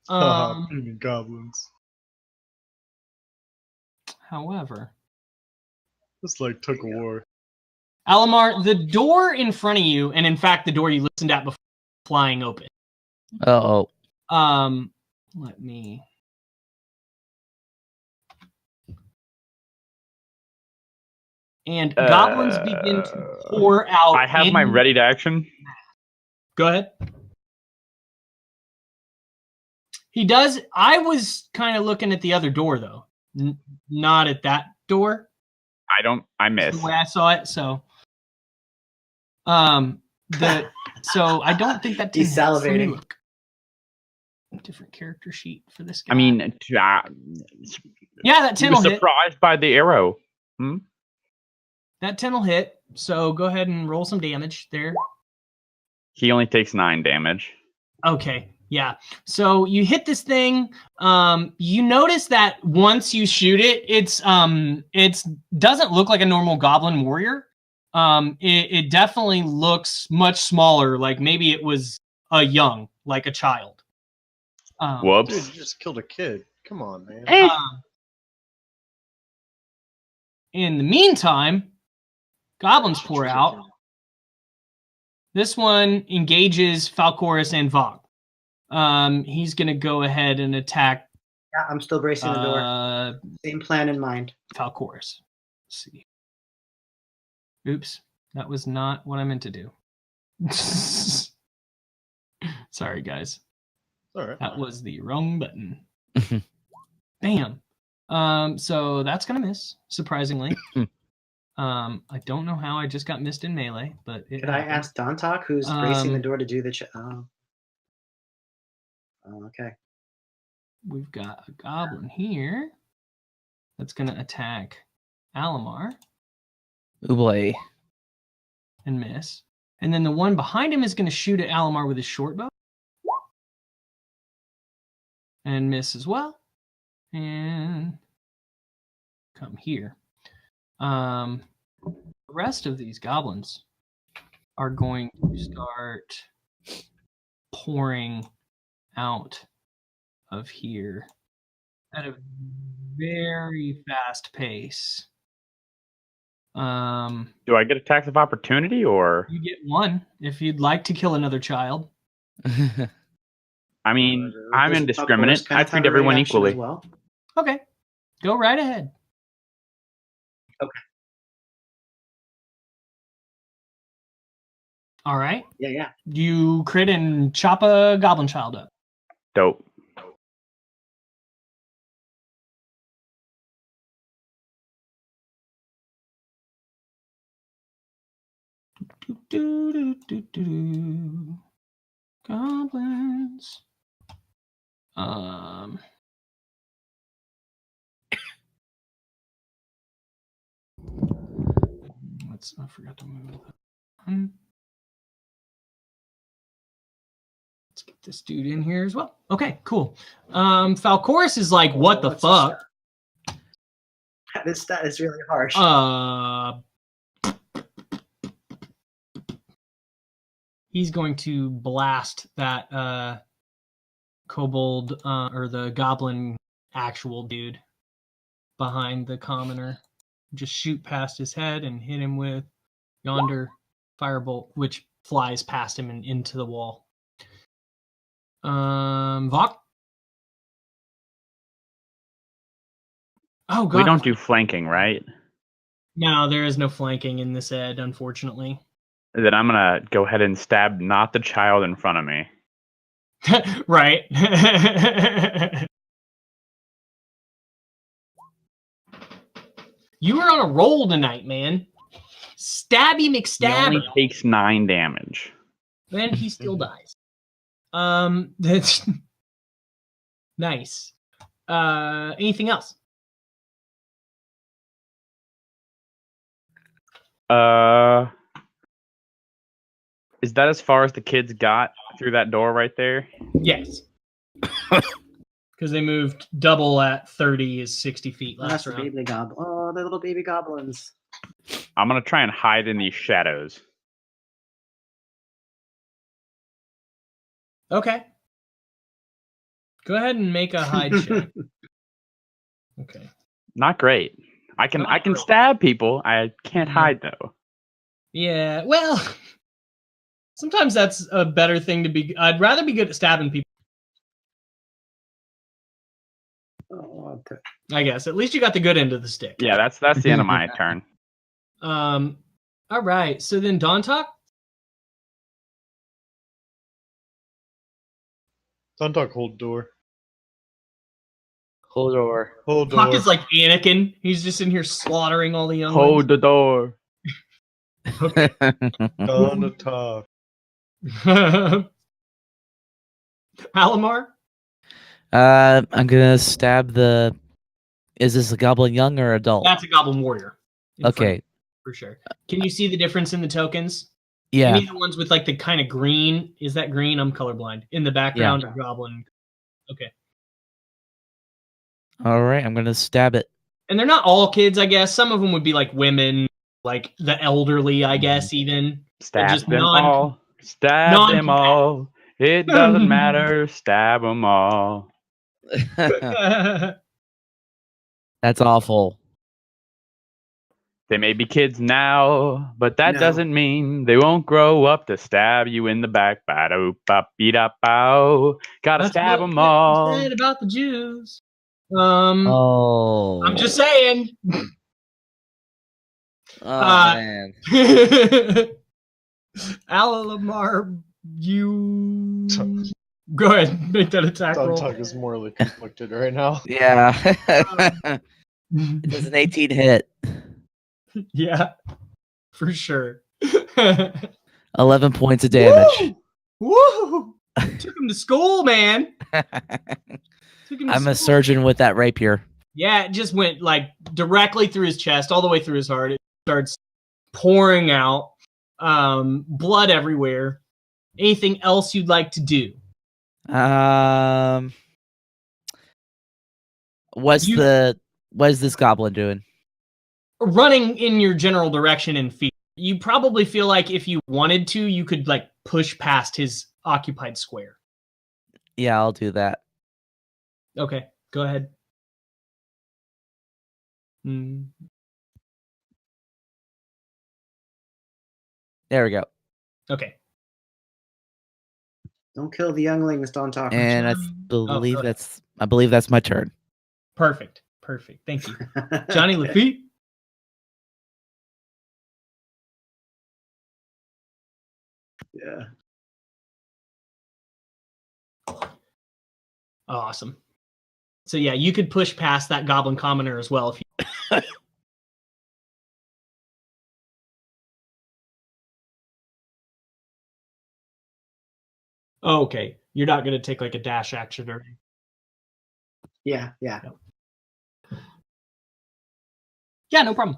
Goblins. However, This like took a war. Alamar, the door in front of you, and in fact the door you listened at before, flying open. Oh. Let me. And goblins begin to pour out. I have my ready to action. Go ahead. He does. I was kind of looking at the other door though, not at that door. I miss. The way I saw it, so so I don't think that He's didn't hit. Let me salivating. look. Different character sheet for this guy. I mean, yeah, that he 10 was will hit. surprised by the arrow. That 10 will hit. So go ahead and roll some damage there. He only takes 9 damage. Okay, yeah. So you hit this thing. You notice that once you shoot it, it's doesn't look like a normal goblin warrior. It definitely looks much smaller. Like maybe it was a young, like a child. Whoops. Dude, you just killed a kid. Come on, man. In the meantime, goblins pour out. This one engages Falcoris and Vog. He's going to go ahead and attack. Yeah, I'm still bracing the door. Same plan in mind. Falcoris. Let's see. Oops, that was not what I meant to do. Sorry, guys. All right. That was the wrong button. Bam. So that's gonna miss, surprisingly. I don't know how I just got missed in melee, but it Could I happened. ask Dontok, who's bracing the Um, door to do the oh, okay. We've got a goblin here that's going to attack Alamar Ooh boy. and miss. And then the one behind him is going to shoot at Alamar with his short bow and miss as well. And come here. The rest of these goblins are going to start pouring out of here at a very fast pace. Do I get attacks of opportunity or? You get one if you'd like to kill another child. I mean, Or I'm does indiscriminate. Buckhorse kind I of have treat a everyone reaction equally. as well? Okay, go right ahead. Okay. All right. Yeah. You crit and chop a goblin child up. Dope. Goblins. I forgot to move that one. Let's get this dude in here as well. Okay, cool. Falcoris is like, what the What's the fuck? This stat is really harsh. He's going to blast that kobold or the goblin actual dude behind the commoner. Just shoot past his head and hit him with yonder firebolt, which flies past him and into the wall. Vok. Oh god. We don't do flanking, right? No, there is no flanking in this ed, unfortunately. Then I'm gonna go ahead and stab not the child in front of me. Right. You were on a roll tonight, man. Stabby He McStabby. only takes 9 damage. And he still dies. That's nice. Anything else? Is that as far as the kids got through that door right there? Yes. Because they moved double at 30 is 60 feet That's last the round. baby goblin. Oh, the little baby goblins. I'm gonna try and hide in these shadows. Okay. Go ahead and make a hide check. Okay. Not great. I can Not great. stab people. I can't Mhm. hide though. Yeah, well, sometimes that's a better thing to be. I'd rather be good at stabbing people, Oh, okay. I guess. At least you got the good end of the stick. Yeah, that's the end of my turn. All right. So then Dontok? Dontok, hold door. Hold door. Hold door. Puck is like Anakin. He's just in here slaughtering all the young Hold the door. Dontok. ones. Alamar? I'm gonna stab the. Is this a goblin young or adult? That's a goblin warrior. in front of Okay. you, for sure. Can you see the difference in the tokens? Yeah. Any of the ones with like the kind of green? Is that green? I'm colorblind. In the background of goblin. Okay. All right. I'm gonna stab it. And they're not all kids, I guess. Some of them would be like women, like the elderly, I guess, even. Stab just them non- all. Stab them all. It doesn't matter. Stab them all. That's awful. They may be kids now, but that No. doesn't mean they won't grow up to stab you in the back. Ba-do-ba-be-da-bow. Gotta That's stab what them Kevin all. said about the Jews. Oh. I'm just saying. Oh man. Alamar, you go ahead, make that attack roll. Dontok is morally conflicted right now. Yeah. It's an 18 hit. Yeah, for sure. 11 points of damage. Woo! Took him to school, man. Took him to I'm a school. surgeon with that rapier. Yeah, it just went like directly through his chest, all the way through his heart. It starts pouring out, blood everywhere. Anything else you'd like to do? What is this goblin doing? Running in your general direction in fear. You probably feel like if you wanted to, you could like push past his occupied square. Yeah, I'll do that. Okay, go ahead. Mm. There we go. Okay. Don't kill the younglings, don't talk. And I go believe ahead. that's my turn. Perfect. Thank you. Johnny Lafitte. Yeah. Awesome. So yeah, you could push past that goblin commoner as well if you okay. You're not gonna take like a dash action or Yeah. yeah, no problem.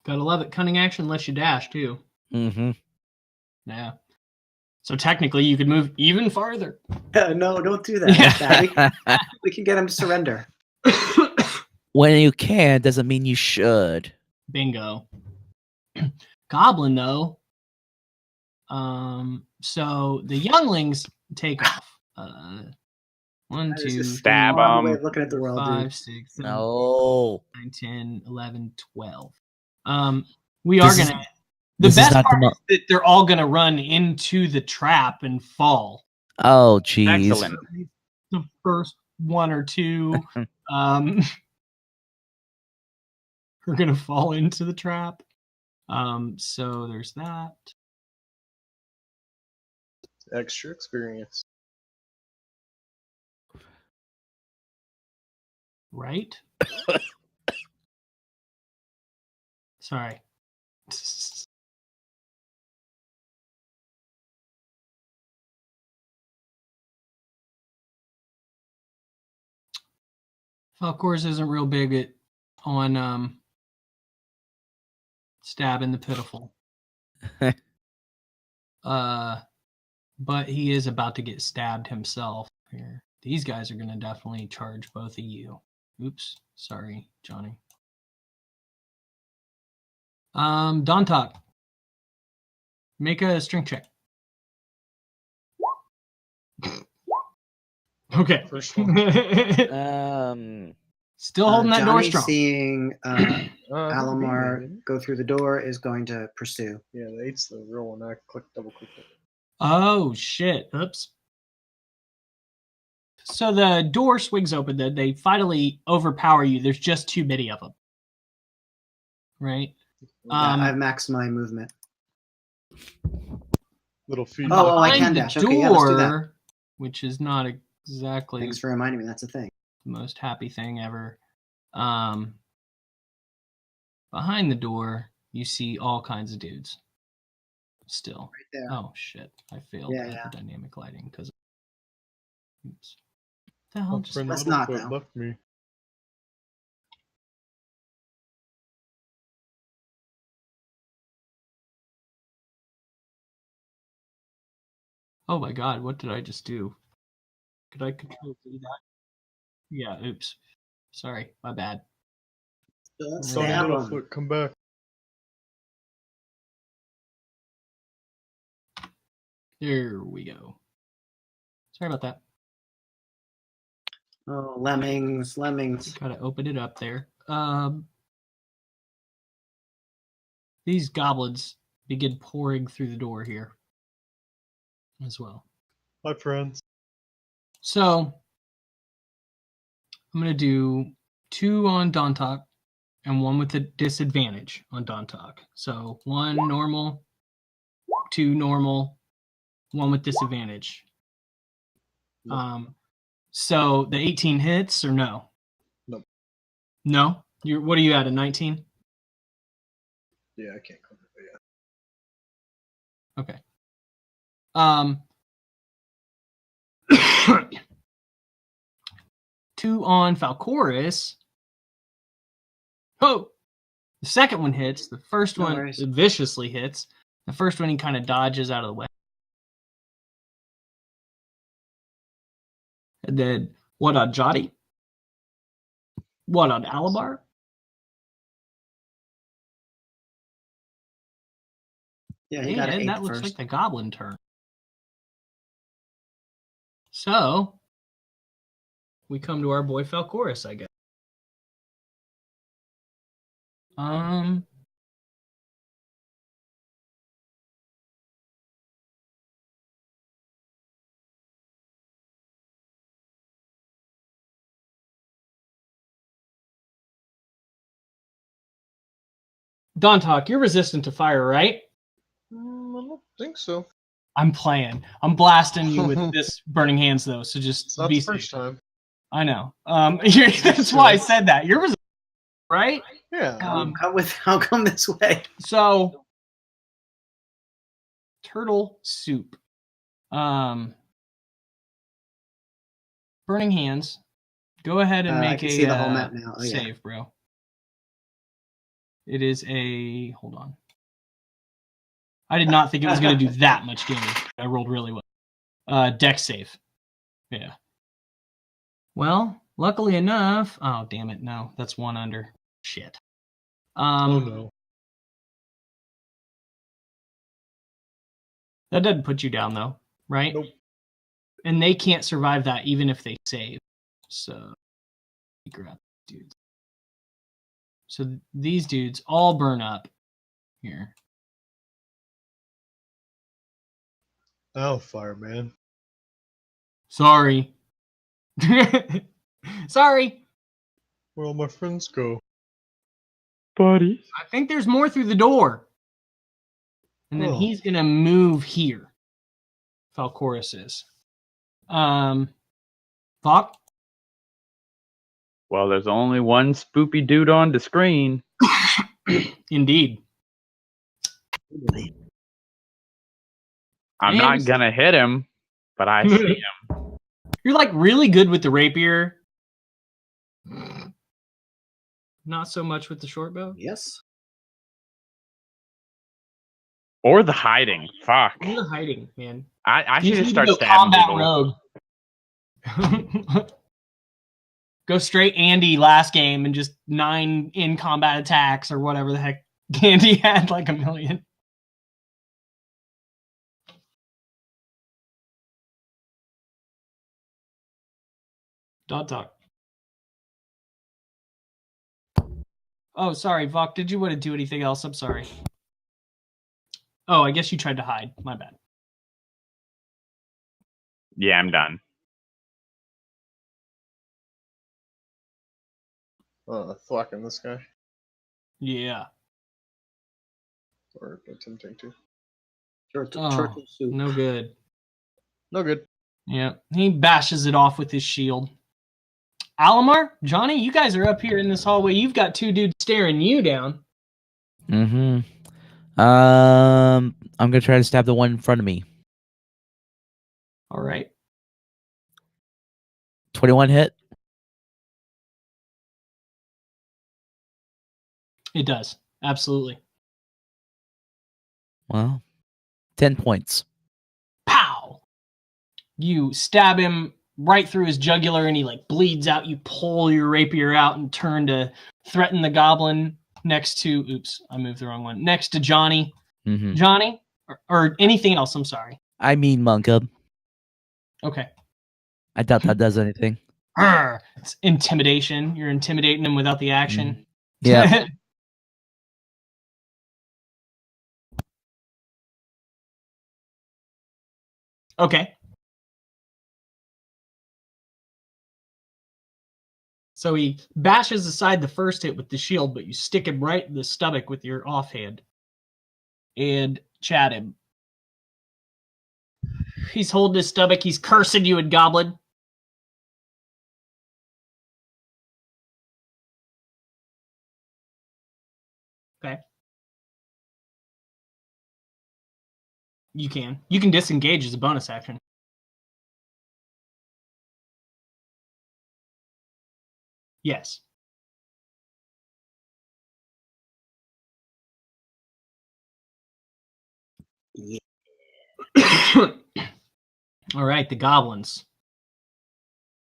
Gotta love it. Cunning action lets you dash too. Mm-hmm. Yeah. So technically you could move even farther. No, don't do that. We can get him to surrender. When you can doesn't mean you should. Bingo. Goblin though. So the younglings take off. 1, That is 2, a Stab wrong way 'em. of looking at the world, 5, dude. 6, 7, No. 9, 10, 11, 12. We This are is- gonna. The this is best not the part mo- is that they're all gonna run into the trap and fall. Oh, jeez. Excellent. The first one or two, are gonna fall into the trap. So there's that. Extra experience. Right? Sorry. Falcour's isn't real big on stabbing the pitiful. But he is about to get stabbed himself here. These guys are gonna definitely charge both of you. Oops, sorry, Johnny. Dontok. Make a strength check. Okay. First one. Still holding that door Johnny strong. seeing Alamar maybe. go through the door is going to pursue. Yeah, the 8's the real one. I double clicked it. Oh shit! Oops. So the door swings open. They finally overpower you. There's just too many of them. Right? I have maxed my movement. Little feet. Oh, I behind can the dash. Okay, yeah, let's do that. door, which is not exactly Thanks for reminding me. That's a thing. the most happy thing ever. Behind the door, you see all kinds of dudes. Still. Right there. Oh shit! I failed Yeah, at yeah. the dynamic lighting because. Oops. The hell My just. friend Let's not, Littlefoot though. left me. Oh my god! What did I just do? Could I control V that? Yeah. Oops. Sorry. My bad. Let's Sonny stab him. Littlefoot, come back. There we go. Sorry about that. Oh, lemmings. Gotta open it up there. These goblins begin pouring through the door here as well. Hi, friends. So I'm gonna do 2 on Dontok and 1 with a disadvantage on Dontok. So 1 normal, 2 normal, 1 with disadvantage. So the 18 hits or no? Nope. No? What are you at, a 19? Yeah, I can't cover it, but yeah. Okay. 2 on Falcoris. Oh! The second one hits. The first No one worries. viciously hits. The first one he kind of dodges out of the way. And then what on Jotty? What on Alabar? Yeah, he got an And 8 that looks first. like the goblin turn. So we come to our boy Falcoris, I guess. Dontok, you're resistant to fire, right? I don't think so. I'm playing. I'm blasting you with this Burning Hands, though. So just It's not be the safe. first time. I know. That's why I said that. You're resistant, right? Yeah. I'll come this way. So turtle soup. Burning Hands. Go ahead and I make can a see the whole map now. Oh, yeah. save, bro. It is a hold on. I did not think it was going to do that much damage. I rolled really well. Dex save. Yeah. Well, luckily enough. Oh, damn it. No, that's 1 under. Shit. Oh no. That doesn't put you down, though, right? Nope. And they can't survive that even if they save. So, grab dudes. So these dudes all burn up here. Oh, fireman. Sorry. Sorry. Where all my friends go? Buddy. I think there's more through the door. And then Oh. he's going to move here. Falcoris is. Vok? Well, there's only one spoopy dude on the screen. Indeed. I'm not gonna hit him, but I see him. You're like really good with the rapier. Not so much with the short bow. Yes. Or the hiding. Fuck. I'm the hiding, man. I should You just need start to go stabbing combat people. rogue. Go straight Andy last game and just 9 in combat attacks or whatever the heck Andy had, like a million. Dot talk. Oh, sorry, Vok. Did you want to do anything else? I'm sorry. Oh, I guess you tried to hide. My bad. Yeah, I'm done. Thwacking this guy. Yeah. Or attempting to. Turtle soup. No good. No good. Yeah, he bashes it off with his shield. Alamar, Johnny, you guys are up here in this hallway. You've got 2 dudes staring you down. Mm-hmm. I'm gonna try to stab the one in front of me. All right. 21 hit. It does. Absolutely. Well, 10 points. Pow! You stab him right through his jugular and he like bleeds out. You pull your rapier out and turn to threaten the goblin next to, oops, I moved the wrong one. Next to Johnny. Mm-hmm. Johnny? Or anything else, I'm sorry. I mean, Monka. Okay. I doubt that does anything. It's intimidation. You're intimidating him without the action. Yeah. Okay. So he bashes aside the first hit with the shield, but you stick him right in the stomach with your offhand and chat him. He's holding his stomach. He's cursing you in Goblin. You can. You can disengage as a bonus action. Yes. Yeah. All right, the goblins.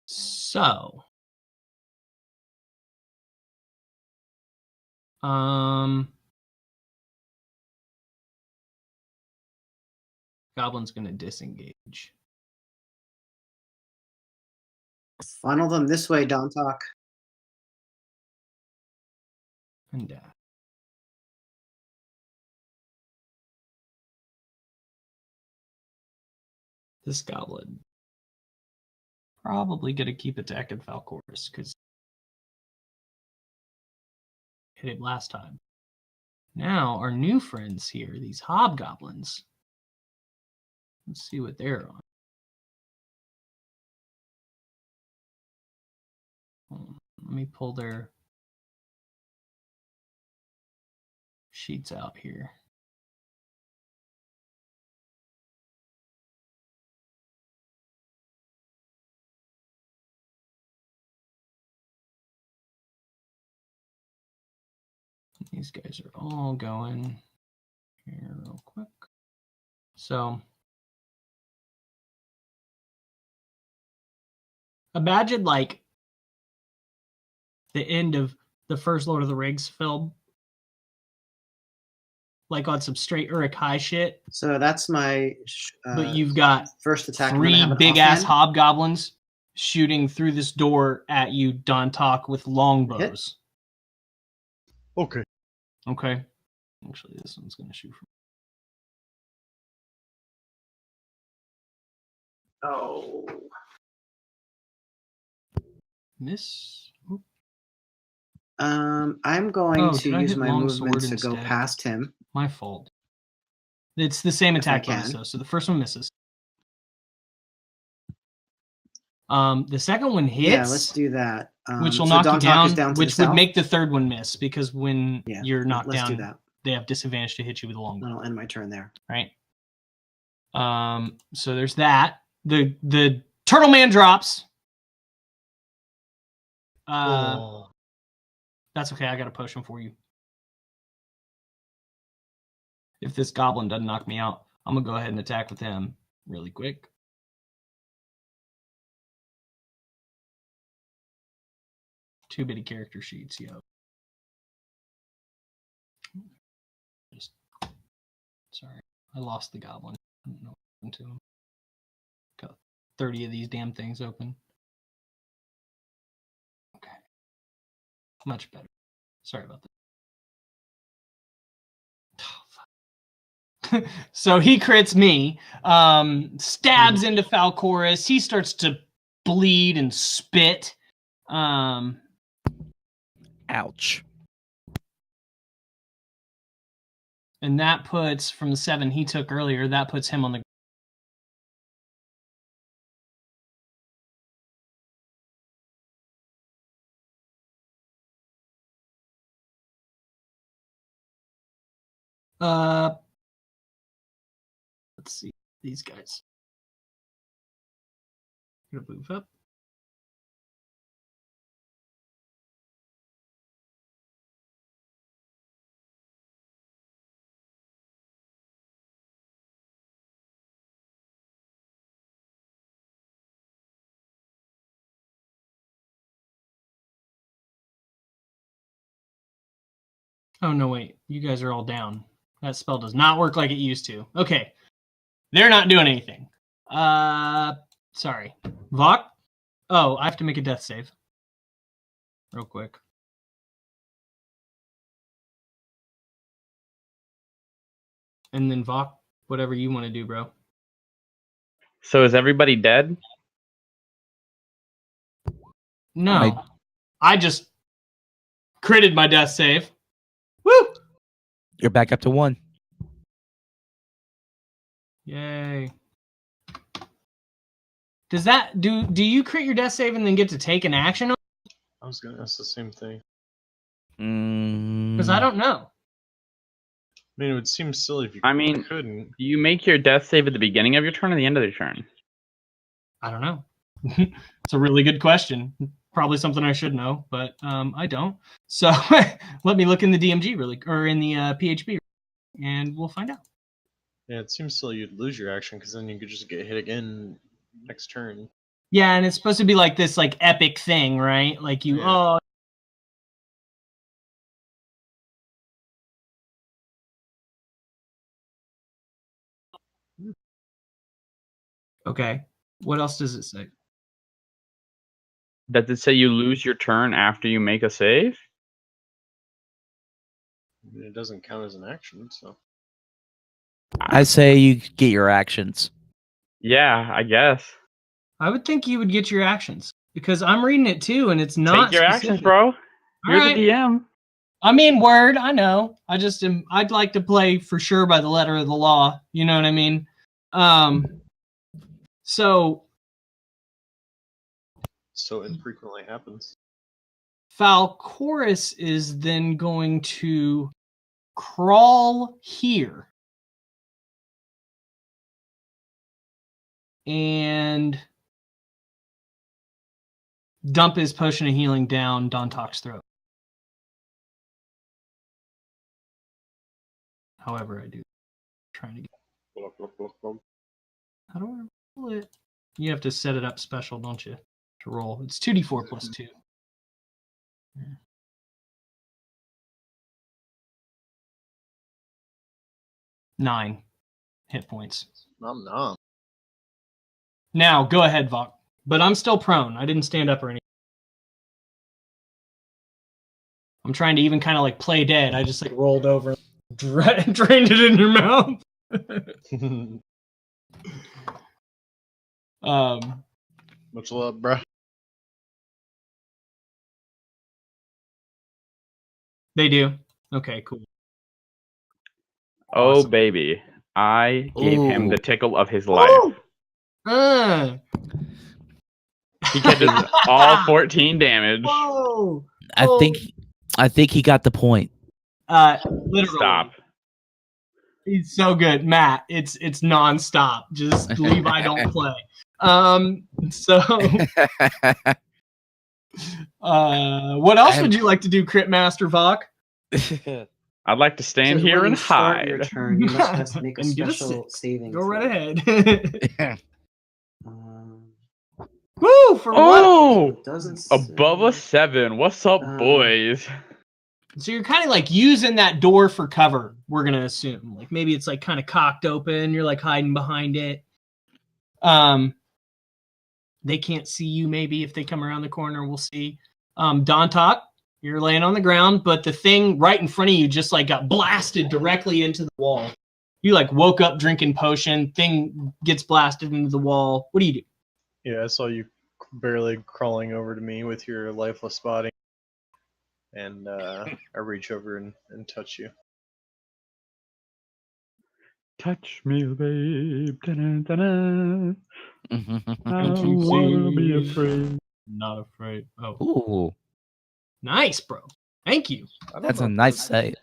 So, goblin's gonna disengage. Funnel them this way, Don't Talk. And this goblin probably gonna keep attacking Falcoris because hit it last time. Now our new friends here, these hobgoblins. Let's see what they're on. Let me pull their sheets out here. These guys are all going here real quick. So imagine like the end of the first Lord of the Rings film, like on some straight Uruk-hai shit. So that's my. But you've got first attack. 3 big ass offhand. hobgoblins shooting through this door at you, Dontok, with longbows. Okay. Okay. Actually, this one's gonna shoot from. Oh. Miss. Oop. I'm going Oh, to did I use hit my longsword movement to go instead? past him. My fault. It's the same If I attack bonus, can. though. So the first one misses. The second one hits. Yeah, let's do that. Which will so knock you Don't Talk down, is down to which the would south. make the third one miss, because when Yeah, you're knocked let's down, do that. they have disadvantage to hit you with a longbow. And I'll end my turn there. Right. So there's that. The turtle man drops. Oh. That's okay. I got a potion for you. If this goblin doesn't knock me out, I'm gonna go ahead and attack with him really quick. Two bitty character sheets, yo. Sorry, I lost the goblin. I don't know what happened to him. Got 30 of these damn things open. Okay. Much better. Sorry about that. Oh, fuck. So he crits me, stabs into Falcoris. He starts to bleed and spit. Ouch. And that puts, from the 7 he took earlier, that puts him on the. Let's see these guys. I'm gonna move up. Oh, no, wait. You guys are all down. That spell does not work like it used to. Okay. They're not doing anything. Sorry. Vok? Oh, I have to make a death save. Real quick. And then Vok, whatever you want to do, bro. So is everybody dead? No. I just critted my death save. Woo! You're back up to 1. Yay. Does that do you crit your death save and then get to take an action? I was gonna ask the same thing. Because I don't know. mean, it would seem silly if you I mean, couldn't. you make your death save at the beginning of your turn or the end of your turn? I don't know. It's a really good question. Probably something I should know, but I don't. So let me look in the DMG or in the PHB, and we'll find out. Yeah, it seems silly you'd lose your action because then you could just get hit again next turn. Yeah, and it's supposed to be like this like epic thing, right? Like you, Yeah. Okay. What else does it say? Does it say you lose your turn after you make a save? I mean, it doesn't count as an action, so. I say you get your actions. Yeah, I guess. I would think you would get your actions because I'm reading it too, and it's not Take your specific. actions, bro. You're All right. the DM. I mean, word. I know. I'd like to play for sure by the letter of the law. You know what I mean? So Infrequently happens. Falcorus is then going to crawl here and dump his potion of healing down Dontok's throat. However, I do. Trying to get. How do I roll it? You have to set it up special, don't you? To roll. It's 2d4 plus 2. Yeah. 9 hit points. Nom. Now, go ahead, Vok. But I'm still prone. I didn't stand up or anything. I'm trying to even kind of like play dead. I just like rolled over and drained it in your mouth. Much love, bro. They do. Okay, cool. Oh, Awesome. baby. I gave him Ooh. the tickle of his life. He catches all 14 damage. Whoa! I think he got the point. Literally. Stop. He's so good, Matt. It's nonstop. Just Levi don't play. What else would you like to do, Crit Master Vok? I'd like to stand So here when and you start your hide. turn, you must make a And get a special six. saving. Go throw. right ahead. Um, Woo! For what? Oh! it doesn't Above a 7. What's up, boys? So you're kind of like using that door for cover, we're going to assume. Like maybe it's like kind of cocked open. You're like hiding behind it. They can't see you maybe if they come around the corner. We'll see. Dontok, you're laying on the ground, but the thing right in front of you just like got blasted directly into the wall. You like woke up drinking potion. Thing gets blasted into the wall. What do you do? Yeah, I saw you barely crawling over to me with your lifeless body. And I reach over and touch you. Touch me, babe. Da-na-da-na. I Can't you wanna see? be afraid. Not afraid. Oh, Ooh, nice, bro. Thank you. I don't that's know a if nice save.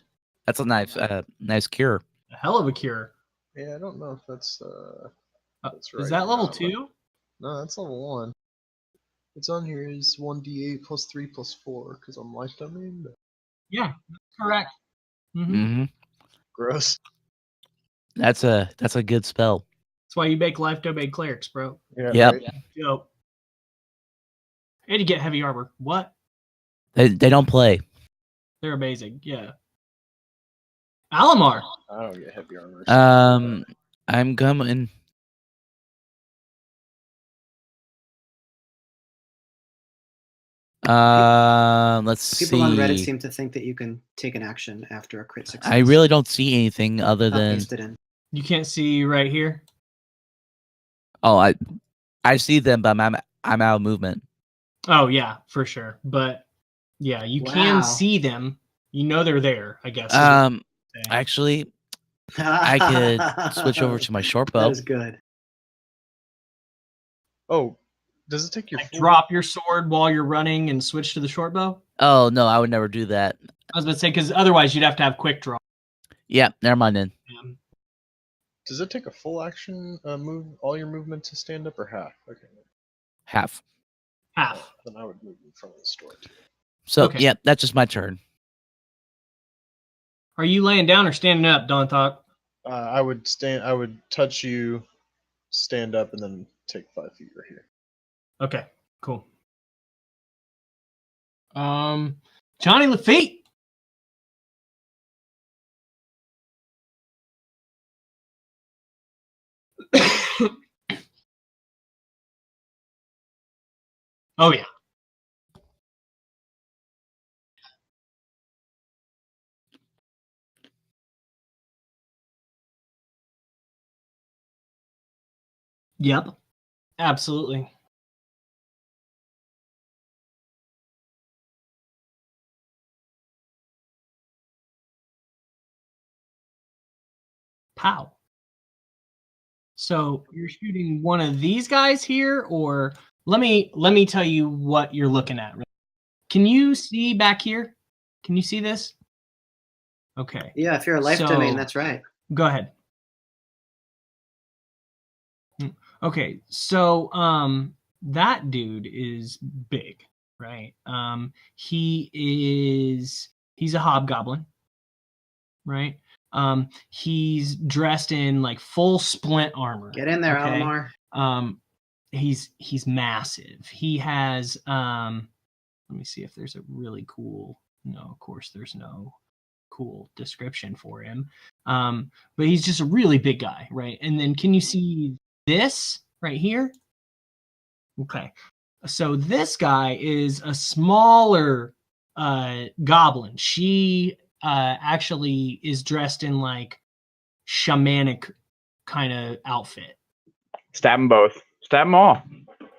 That's a nice cure. A hell of a cure. Yeah, I don't know if that's right. Is that or level not, but- 2? No, that's level 1. It's on here is 1d8 plus 3 plus 4 because I'm life domain. But Yeah, correct. Mm-hmm. gross. That's a good spell. That's why you make life domain clerics, bro. Yeah. Yep. Right? Dope. And you get heavy armor. What? They don't play. They're amazing. Yeah. Alamar. I don't get heavy armor. I'm coming. Let's people on Reddit see. seem to think that you can take an action after a crit success. I really don't see anything other I'll than. paste it in. You can't see right here. Oh, I see them, but I'm out of movement. Oh yeah, for sure. But yeah, you Wow. can see them. You know they're there, I guess. is what I'm saying. Actually, I could switch over to my short bow. That is good. Oh, does it take your Like full- drop your sword while you're running and switch to the short bow? Oh no, I would never do that. I was about to say, because otherwise you'd have to have quick draw. Yeah, never mind then. Does it take a full action move all your movement to stand up or half? Okay. Half. Half. Then I would move in front of the store too. So Okay. yeah, that's just my turn. Are you laying down or standing up, Don Thought? I would stand. I would touch you, stand up, and then take 5 feet right here. Okay, cool. Johnny Lafitte. Oh yeah. Yep. Absolutely. Pow. So you're shooting one of these guys here, or let me tell you what you're looking at. Can you see back here? Can you see this? Okay. Yeah, if you're a life domain, that's right. Go ahead. Okay, so that dude is big, right? He's a hobgoblin, right? He's dressed in like full splint armor. Get in there, okay? Alomar. He's massive. He has let me see if there's a really cool. No, of course there's no cool description for him. But he's just a really big guy, right? And then can you see this right here? Okay. So this guy is a smaller goblin. She actually is dressed in like shamanic kind of outfit. Stab them both. Stab them all.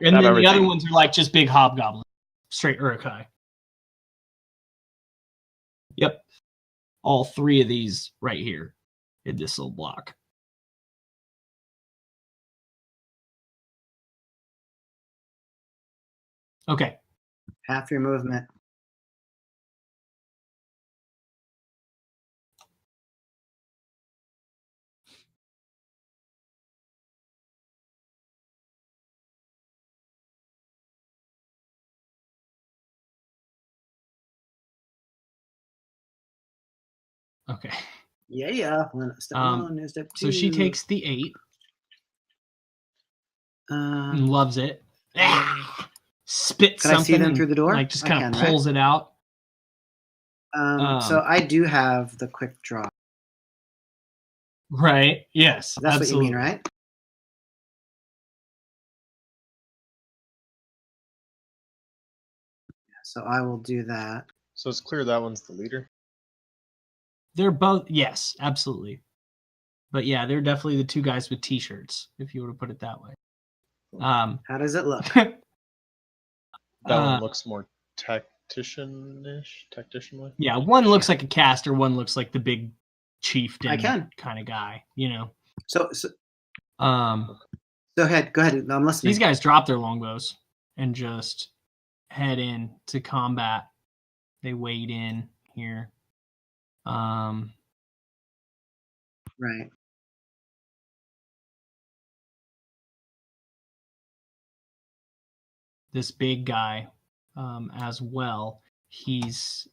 And then the other ones are like just big hobgoblins. Straight Urukai. Yep. All three of these right here in this little block. Okay. Half your movement. Okay. Yeah. Step one, step two. So she takes the 8. And loves it. Spits Can I see something them through the door? Like just I kind can, of pulls it out. So I do have the quick draw. Right. Yes. That's absolutely. what you mean, right? So I will do that. So it's clear that one's the leader. They're both, yes, absolutely. But yeah, they're definitely the two guys with t-shirts, if you were to put it that way. How does it look? That one looks more tactician-ish. Tactician-like. Yeah, one looks like a caster, one looks like the big chieftain kind of guy, you know. So go ahead. I'm listening. These guys drop their longbows and just head in to combat. They wade in here. Right. This big guy as well. He's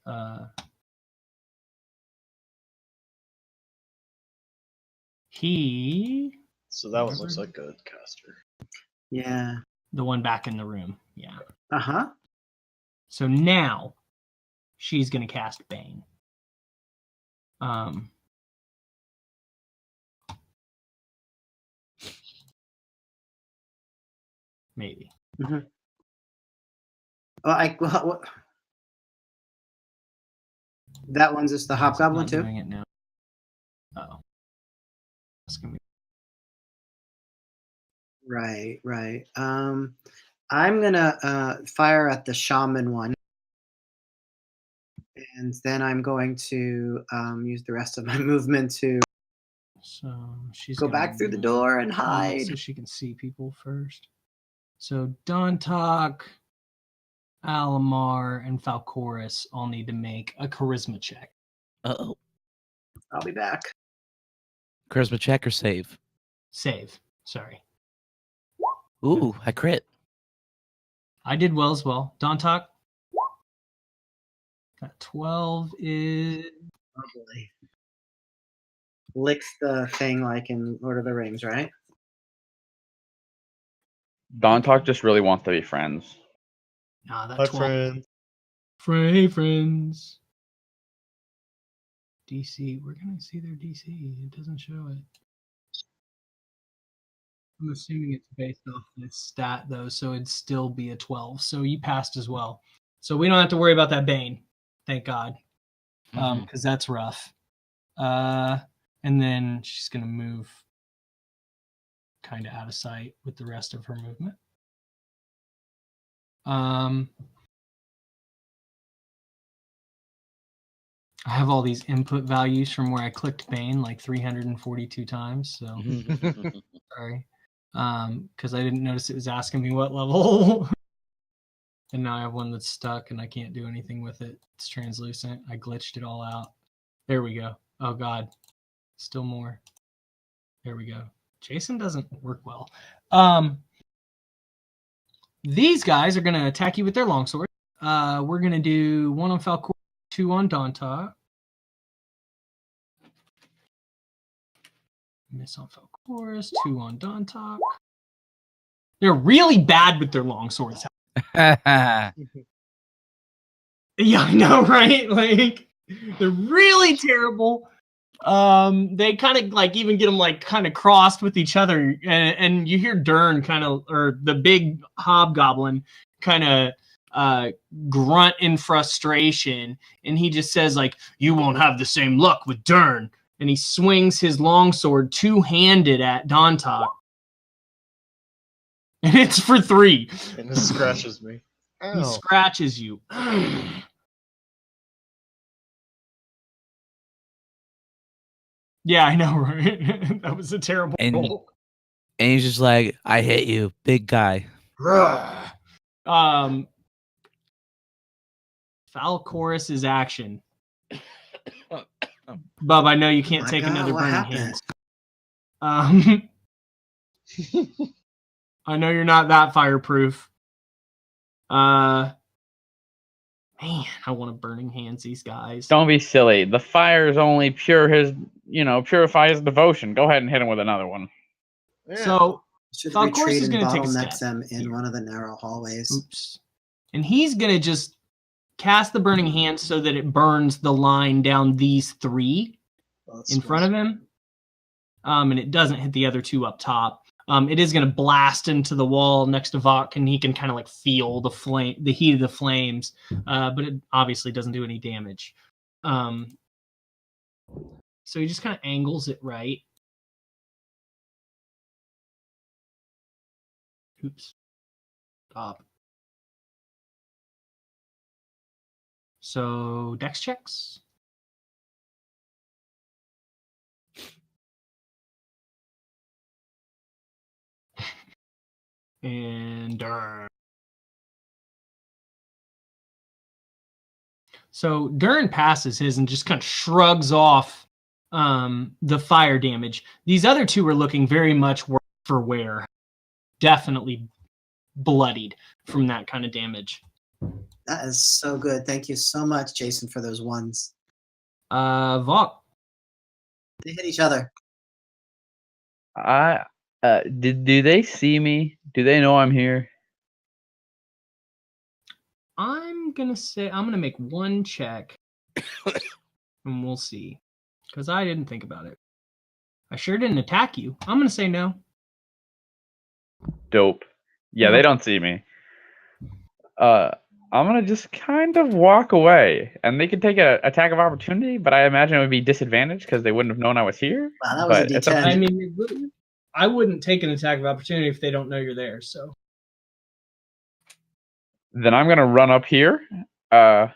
So that one looks like a caster. Yeah. The one back in the room. Yeah. Uh-huh. So now she's gonna cast Bane. Maybe. Mm-hmm. Well, that one's just the hobgoblin too. Doing it now. Oh. That's gonna be... Right. I'm gonna fire at the shaman one, and then I'm going to use the rest of my movement to she's go back through the door and hide, so she can see people first. So Dontok, Alamar, and Falcoris all need to make a charisma check. Uh-oh. I'll be back. Charisma check or save? Save. Sorry. Ooh, I crit. I did well as well. Dontok. That 12 is... Probably. Licks the thing like in Lord of the Rings, right? Don Talk just really wants to be friends. Nah, that Hi, 12. friend. Hey, friends. DC. We're going to see their DC. It doesn't show it. I'm assuming it's based off this stat, though, so it'd still be a 12. So you passed as well. So we don't have to worry about that Bane. Thank God. Because that's rough. And then she's going to move kind of out of sight with the rest of her movement. I have all these input values from where I clicked Bane like 342 times, so sorry. Because I didn't notice it was asking me what level. And now I have one that's stuck and I can't do anything with it. It's translucent. I glitched it all out. There we go. Oh God. Still more. There we go. Jason doesn't work well. These guys are going to attack you with their longsword. We're going to do 1 on Falcor, 2 on Donta. Miss on Falcoris, 2 on Dontok. They're really bad with their longswords. Yeah, I know, right? Like, they're really terrible. They kind of like even get them like kind of crossed with each other, and you hear Dern kind of, or the big hobgoblin kind of grunt in frustration, and he just says like, "You won't have the same luck with Dern." And he swings his longsword two-handed at Dontok. And it's for 3. And it scratches me. He Ow. scratches you. Yeah, I know, right? That was a terrible And- roll. And he's just like, I hit you, big guy. Falcoris's action. Bub, I know you can't my take God, another what burning happened? hand. I know you're not that fireproof. Man, I want to burning hands these guys. Don't be silly. The fire is only purify his devotion. Go ahead and hit him with another one. Yeah. So, Should Falcoris retreat is and gonna take a bottleneck step them in here. one of the narrow hallways. Oops. And he's going to just cast the burning hand so that it burns the line down these 3 in front of him. And it doesn't hit the other 2 up top. It is going to blast into the wall next to Vok, and he can kind of like feel the heat of the flames, but it obviously doesn't do any damage. So he just kind of angles it right. Oops. Stop. So dex checks. And so Dern passes his and just kind of shrugs off the fire damage. These other 2 are looking very much worse for wear. Definitely bloodied from that kind of damage. That is so good. Thank you so much, Jason, for those ones. Vok. They hit each other. Do they see me? Do they know I'm here? I'm gonna make 1 check, and we'll see, because I didn't think about it. I sure didn't attack you. I'm gonna say no. Dope. Yeah, they don't see me. I'm gonna just kind of walk away, and they could take an attack of opportunity, but I imagine it would be disadvantaged because they wouldn't have known I was here. Wow, that was a But it's up to D10. I mean, I wouldn't take an attack of opportunity if they don't know you're there. So Then I'm gonna run up here. I'm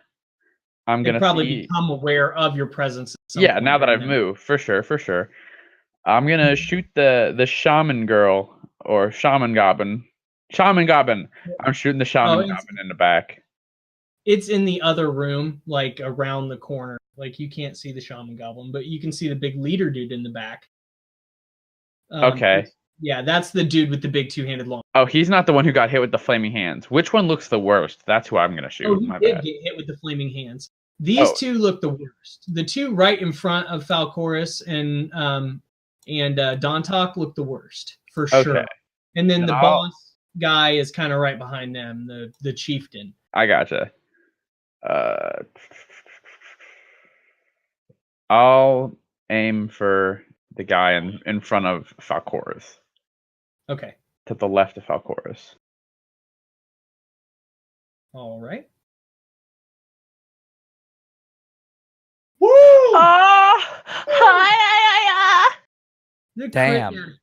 they gonna probably see. become aware of your presence. At some Yeah, point now that during I've moved, for sure. I'm gonna shoot the shaman girl or shaman goblin. Shaman goblin. I'm shooting the shaman goblin in the back. It's in the other room, like around the corner. Like you can't see the shaman goblin, but you can see the big leader dude in the back. Okay. Yeah, that's the dude with the big two-handed long. Oh, he's not the one who got hit with the flaming hands. Which one looks the worst? That's who I'm gonna shoot. Oh, he My did bad. get hit with the flaming hands. These two look the worst. The two right in front of Falcorus and Dontok look the worst for sure. Okay. And then the I'll- boss guy is kind of right behind them, the chieftain. I gotcha. I'll aim for the guy in front of Falcorus. Okay. To the left of Falcorus. All right. Woo! The Damn. crit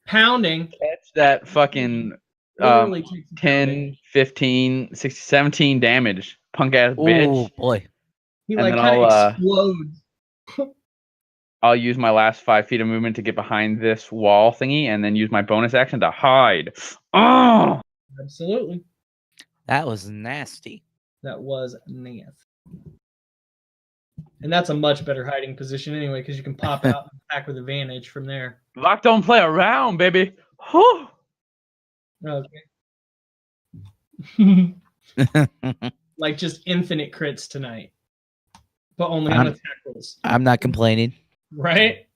pounding. Catch that fucking Literally takes a 10, 15, 16, 17 damage. Punk ass bitch. Oh boy. He and like then kind of I'll, explodes. I'll use my last 5 feet of movement to get behind this wall thingy and then use my bonus action to hide. Oh! Absolutely. That was nasty. That was nasty. And that's a much better hiding position anyway, because you can pop out and attack with advantage from there. Lock don't play around, baby. Whew. Okay. Like just infinite crits tonight. But only on attack rolls. I'm not complaining. Right?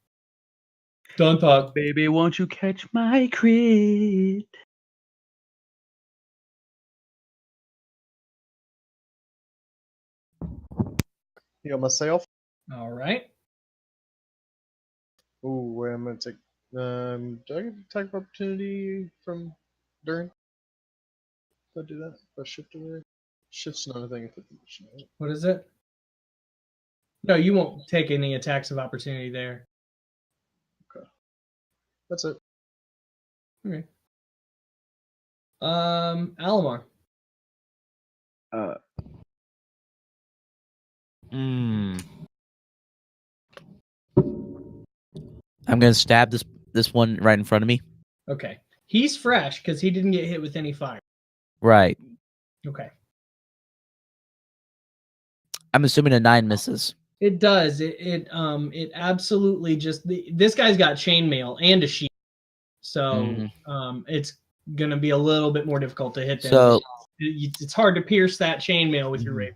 Don't talk. Baby, won't you catch my crit? Heal myself. All right. Ooh, wait, I'm gonna take. Do I get attack of opportunity from during? If I do that, if I shift away, shift's not a thing. If it's What is it? No, you won't take any attacks of opportunity there. that's it. Okay. Alamar. I'm gonna stab this one right in front of me. Okay. He's fresh because he didn't get hit with any fire. Right. Okay. I'm assuming a 9 misses. It does. It absolutely just this guy's got chainmail and a shield, so it's gonna be a little bit more difficult to hit them. So it's hard to pierce that chainmail with your rapier.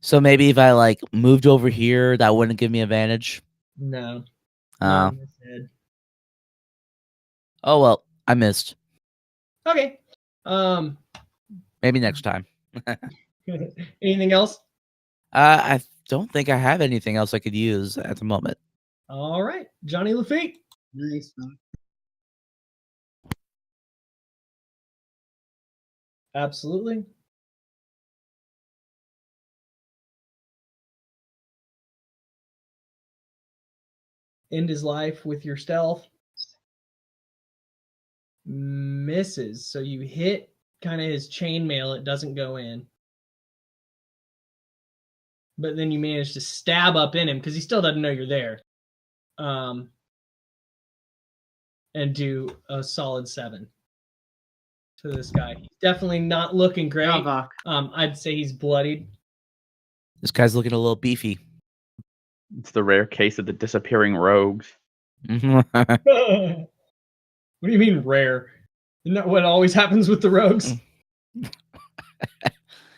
So maybe if I like moved over here, that wouldn't give me advantage. No. Oh well, I missed. Okay. Maybe next time. Anything else? I don't think I have anything else I could use at the moment. All right, Johnny Lafitte. Nice. Absolutely. End his life with your stealth. Misses. So you hit kind of his chainmail. It doesn't go in. But then you manage to stab up in him because he still doesn't know you're there. And do a solid 7 to this guy. He's definitely not looking great. I'd say he's bloodied. This guy's looking a little beefy. It's the rare case of the disappearing rogues. What do you mean rare? Isn't that what always happens with the rogues?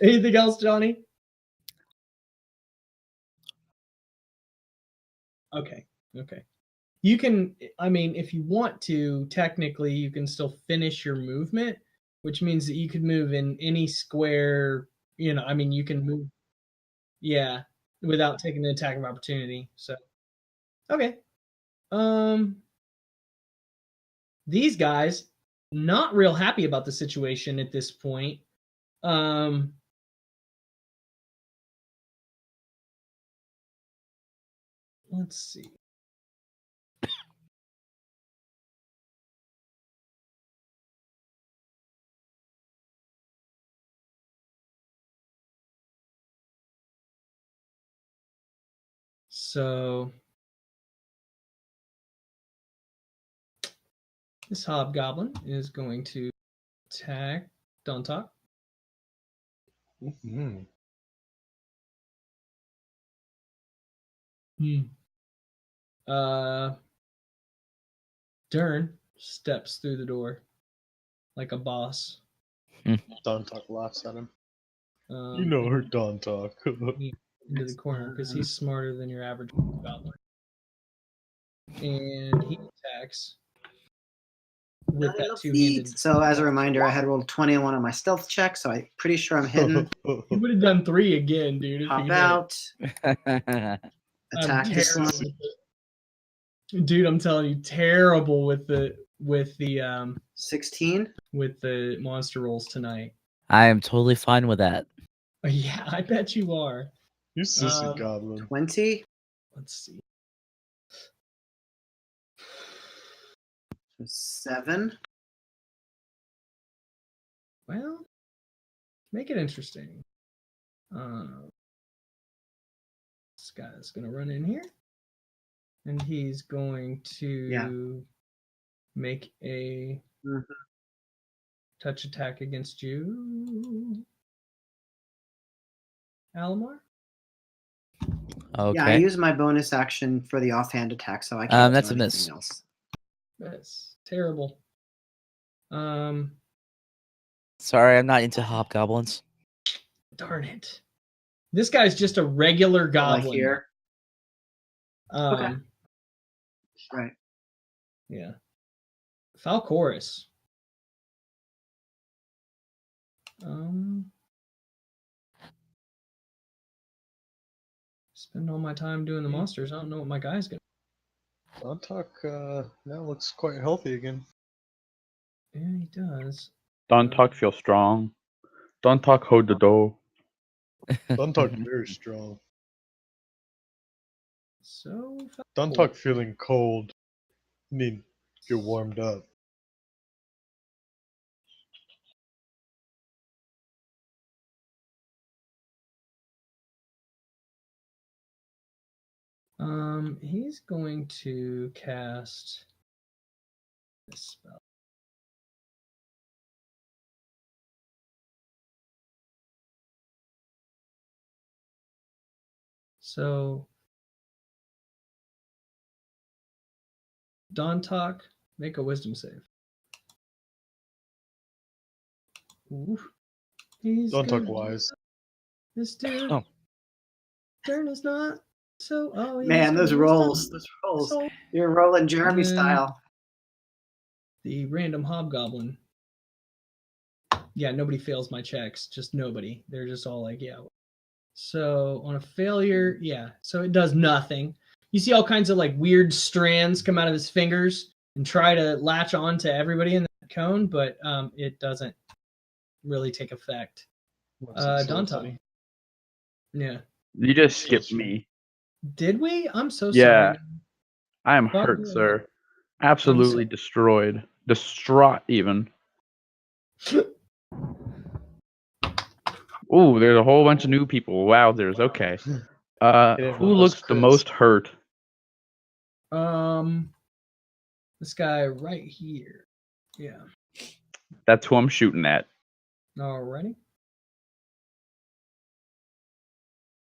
Anything else, Johnny? Okay. You can, I mean, if you want to, technically, you can still finish your movement, which means that you could move in any square, you can move, without taking an attack of opportunity. So, okay. These guys, not real happy about the situation at this point. Let's see. So this hobgoblin is going to attack Dontok. Dern steps through the door like a boss. Don Talk laughs at him. Um, You know her Don Talk. into the corner because he's smarter than your average goblin. And he attacks with that two-handed. So as a reminder, I had rolled 21 on my stealth check, so I'm pretty sure I'm hitting. You would have done 3 again, dude. If Hop you out. I'm Attack this terrible one. with dude, I'm telling you, terrible with the 16. with the monster rolls tonight. I am totally fine with that. Yeah, I bet you are. You sissy goblin. 20. Let's see. 7. Well, make it interesting. This guy's gonna run in here, and he's going to make a touch attack against you, Alamar. Okay. Yeah, I use my bonus action for the offhand attack, so I can't that's do a anything miss. else. That's terrible. Sorry, I'm not into hobgoblins. Darn it. This guy's just a regular goblin. Like here. Okay. Right. Yeah. Falcoris. Spend all my time doing the monsters. I don't know what my guy's gonna. Don Talk now looks quite healthy again. Yeah, he does. Don Talk feels strong. Don Talk hold the door. Don Talk very strong. So Don Talk feeling cold. Need to get warmed up. he's going to cast this spell. So Don Talk, make a wisdom save. Oof. He's Don Talk good. wise. This dude. Oh. Turn is not so. Oh, Man, those rolls. Those rolls. So, You're rolling Jeremy style. the random hobgoblin. Yeah, nobody fails my checks. Just nobody. They're just all like, yeah. So on a failure, yeah. So it does nothing. You see all kinds of like weird strands come out of his fingers and try to latch on to everybody in that cone, but it doesn't really take effect. Dante. Yeah. You just skipped me. Did we? I'm so Yeah. sorry. I am hurt, sir. Absolutely destroyed. Distraught, even. Ooh, there's a whole bunch of new people. Wowzers. Okay. Who looks the most hurt? This guy right here. Yeah. That's who I'm shooting at. Alrighty.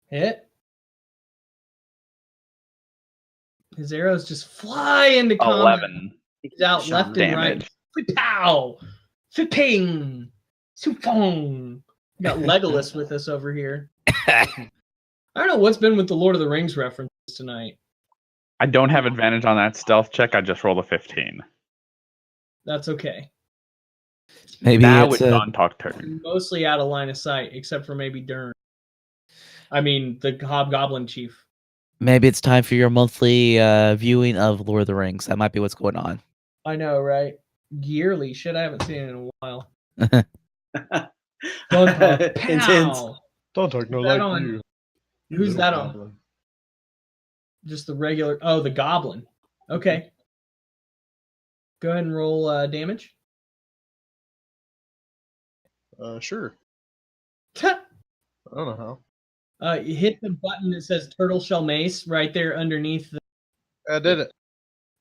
Hit. His arrows just fly into combat. 11. He's out left and right. Pow! Ping! Supong! We got Legolas with us over here. I don't know what's been with the Lord of the Rings references tonight. I don't have advantage on that stealth check. I just rolled a 15. That's okay. Maybe now it's it's Don Talk turn. Mostly out of line of sight, except for maybe Dern. I mean, the Hobgoblin Chief. Maybe it's time for your monthly viewing of Lord of the Rings. That might be what's going on. I know, right? Yearly. Shit, I haven't seen it in a while. Don't talk. Pow! Don't talk no like on? you. Who's that on? Just the regular. Oh, the Goblin. Okay. Go ahead and roll damage. Sure. I don't know how. You hit the button that says Turtle Shell Mace right there underneath. I did it.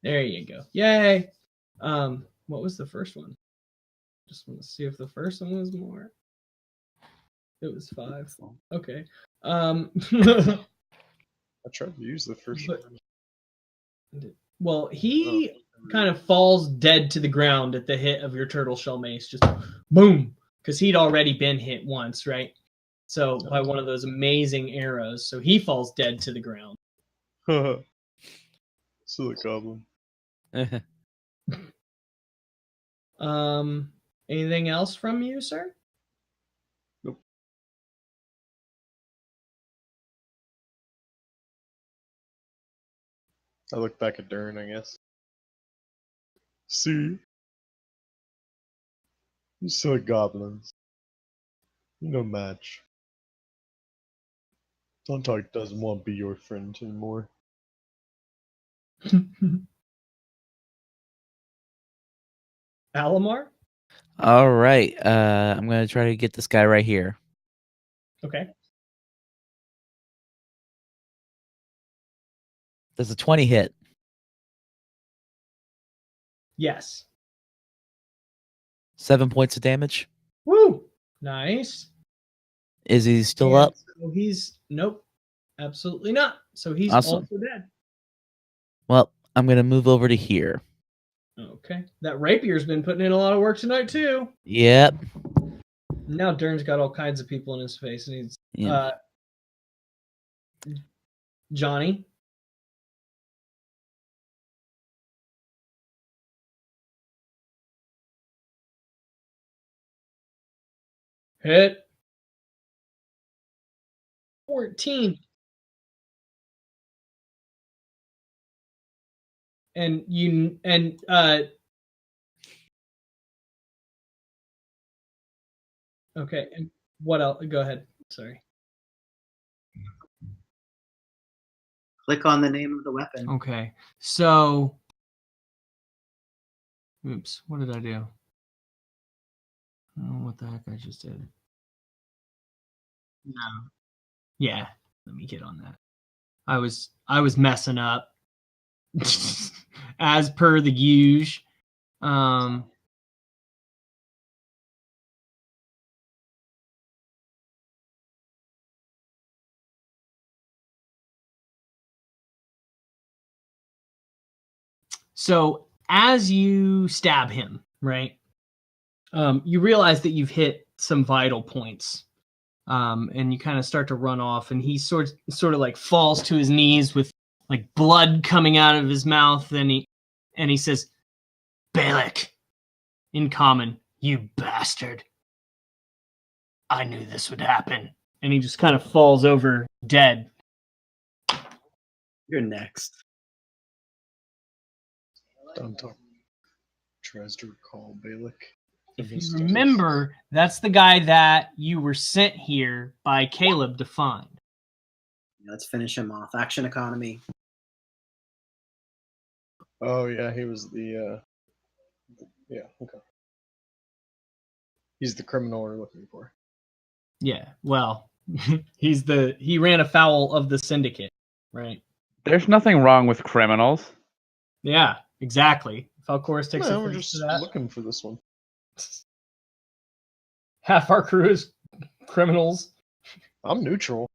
There you go. Yay. What was the first one? Just want to see if the first one was more. It was 5. Okay. I tried to use the first But- one. Well, he kind of falls dead to the ground at the hit of your turtle shell mace. Just boom, because he'd already been hit once, right? So by one of those amazing arrows, so he falls dead to the ground. Silly goblin. Anything else from you, sir? Nope. I look back at Dern, I guess. See? You silly goblins. You no match. Untitled doesn't want to be your friend anymore. Alamar? All right. I'm gonna try to get this guy right here. Okay. Does a 20 hit? Yes. 7 points of damage. Woo! Nice. Is he still And up? So he's nope, absolutely not. So he's Awesome. also dead. Well, I'm gonna move over to here. Okay. That rapier's been putting in a lot of work tonight too. Yep. Now Dern's got all kinds of people in his face, and he's Yeah. Johnny. Hit. 14. And okay, and what else? Go ahead. Sorry. Click on the name of the weapon. Okay. So oops, what did I do? I don't know what the heck I just did. No. Yeah, let me get on that. I was messing up. As per the usual. So as you stab him, right, you realize that you've hit some vital points, and you kind of start to run off, and he sort of like falls to his knees with like blood coming out of his mouth, and he says, "Balak, in common, you bastard. I knew this would happen." And he just kind of falls over dead. You're next. Untitled tries to recall Balak. If you remember, that's the guy that you were sent here by Caleb to find. Let's finish him off. Action economy. Oh yeah, he was the yeah, okay. He's the criminal we're looking for. Yeah, well, he ran afoul of the syndicate, right? There's nothing wrong with criminals. Yeah, exactly. Falcoris takes No, we're offense just to that. looking for this one. Half our crew is criminals. I'm neutral.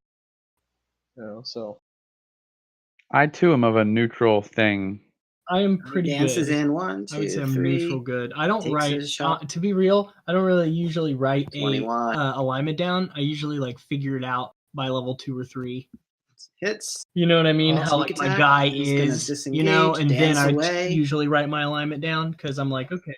You know, so I too am of a neutral thing. I am pretty Dances good. in 1, I would say 2, I'm 3. neutral good. I don't Takes write. his shot. To be real, I don't really usually write a 21. alignment down. I usually like figure it out by level 2 or 3. Hits. You know what I mean? Oh, How sneak like my attack. guy He's gonna is, you know, disengage, and then dance I away. usually write my alignment down because I'm like, okay,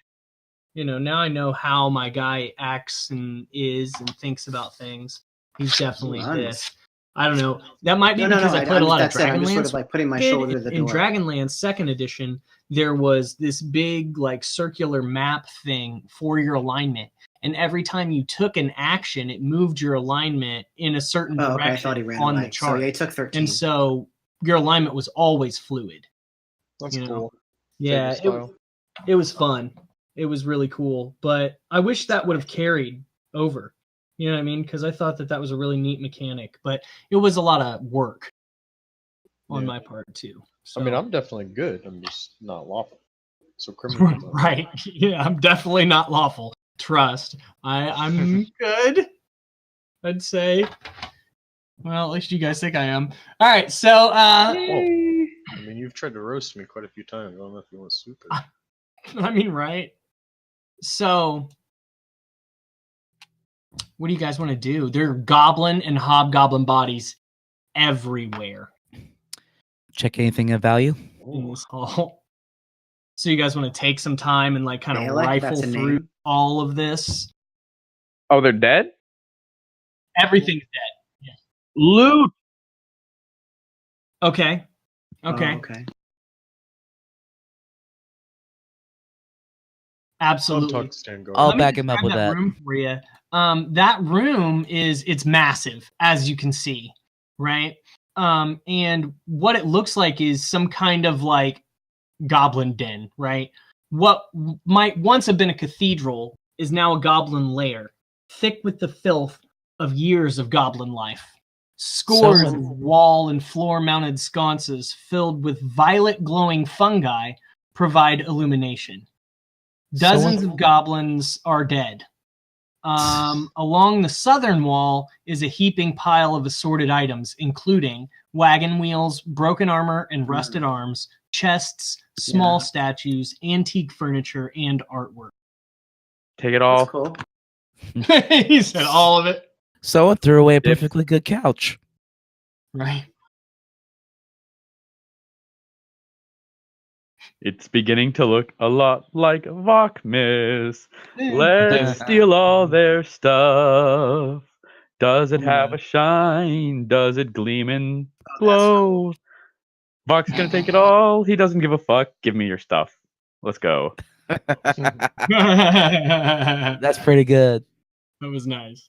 you know, now I know how my guy acts and is and thinks about things. He's definitely Runs. this. I don't know. That might be No, because I played a lot of that said, I'm just sort Dragonlance. of like putting my Kid, shoulder to the in door. Dragonlance Second Edition, there was this big like circular map thing for your alignment, and every time you took an action, it moved your alignment in a certain Oh, okay. I direction thought he ran on away. the chart. So yeah, he took 13. And so your alignment was always fluid. that's You know, cool. Yeah, Favorite style. it was fun. It was really cool, but I wish that would have carried over. You know what I mean? Because I thought that was a really neat mechanic, but it was a lot of work on Yeah. my part too. So. I mean, I'm definitely good. I'm just not lawful. So criminal. Right. Yeah, I'm definitely not lawful. Trust. I'm good, I'd say. Well, at least you guys think I am. All right, so Whoa. I mean, you've tried to roast me quite a few times. I don't know if you want to soup it. I mean, right? So, what do you guys want to do? There are goblin and hobgoblin bodies everywhere Check anything of value? in this hall. So you guys want to take some time and like kind of Balak, rifle that's a through name. all of this? Oh, they're dead? Everything's dead. Loot! Okay. Oh, Okay. okay. Absolutely. Don't talk to Stench Garden. I'll Let me back him up describe with that. room for you. That room it's massive, as you can see, right? And what it looks like is some kind of like goblin den, right? What might once have been a cathedral is now a goblin lair, thick with the filth of years of goblin life. Scores of wall and floor-mounted sconces filled with violet glowing fungi provide illumination. Dozens of goblins are dead. Along the southern wall is a heaping pile of assorted items, including wagon wheels, broken armor and rusted arms, chests, small statues, antique furniture, and artwork. Take it all. That's cool. He said all of it. Someone threw away a perfectly good couch. Right. It's beginning to look a lot like Vokmis. Let's steal all their stuff. Does it have a shine? Does it gleam and glow? Vok's gonna take it all. He doesn't give a fuck. Give me your stuff. Let's go. That That's pretty good. was nice.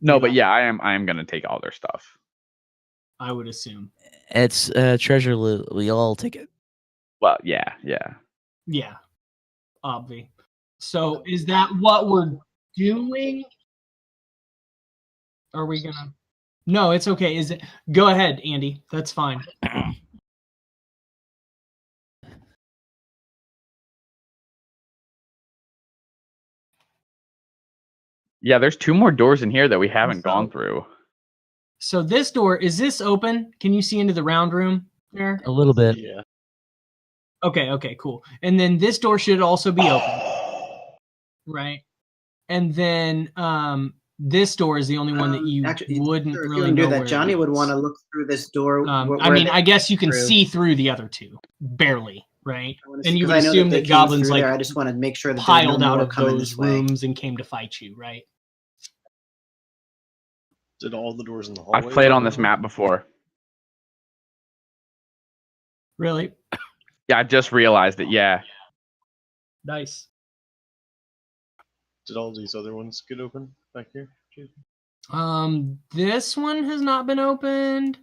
No, but yeah, I am gonna take all their stuff. I would assume. It's treasure loot. We all take it. Well, yeah. Yeah. Obvi. So is that what we're doing? Are we gonna? No, it's okay. Is it? Go ahead, Andy. That's fine. Yeah, there's 2 more doors in here that we haven't So- gone through. So this door, is this open? Can you see into the round room there? A little bit. Yeah. Okay, cool. And then this door should also be open, right? And then this door is the only one that you Actually, wouldn't sure, if you really want to know do where that, Johnny it would is. want to look through this door. I where mean, they I guess you can through. see through the other two, barely, right? And you would Because I know assume they that came goblins through like there. I just want to make sure that piled there's no out more of coming those this way. rooms and came to fight you, right? Did all the doors in the hallway? I've played on this map before. Really? Yeah, I just realized it. Yeah. Nice. Did all these other ones get open back here? Jason? This one has not been opened.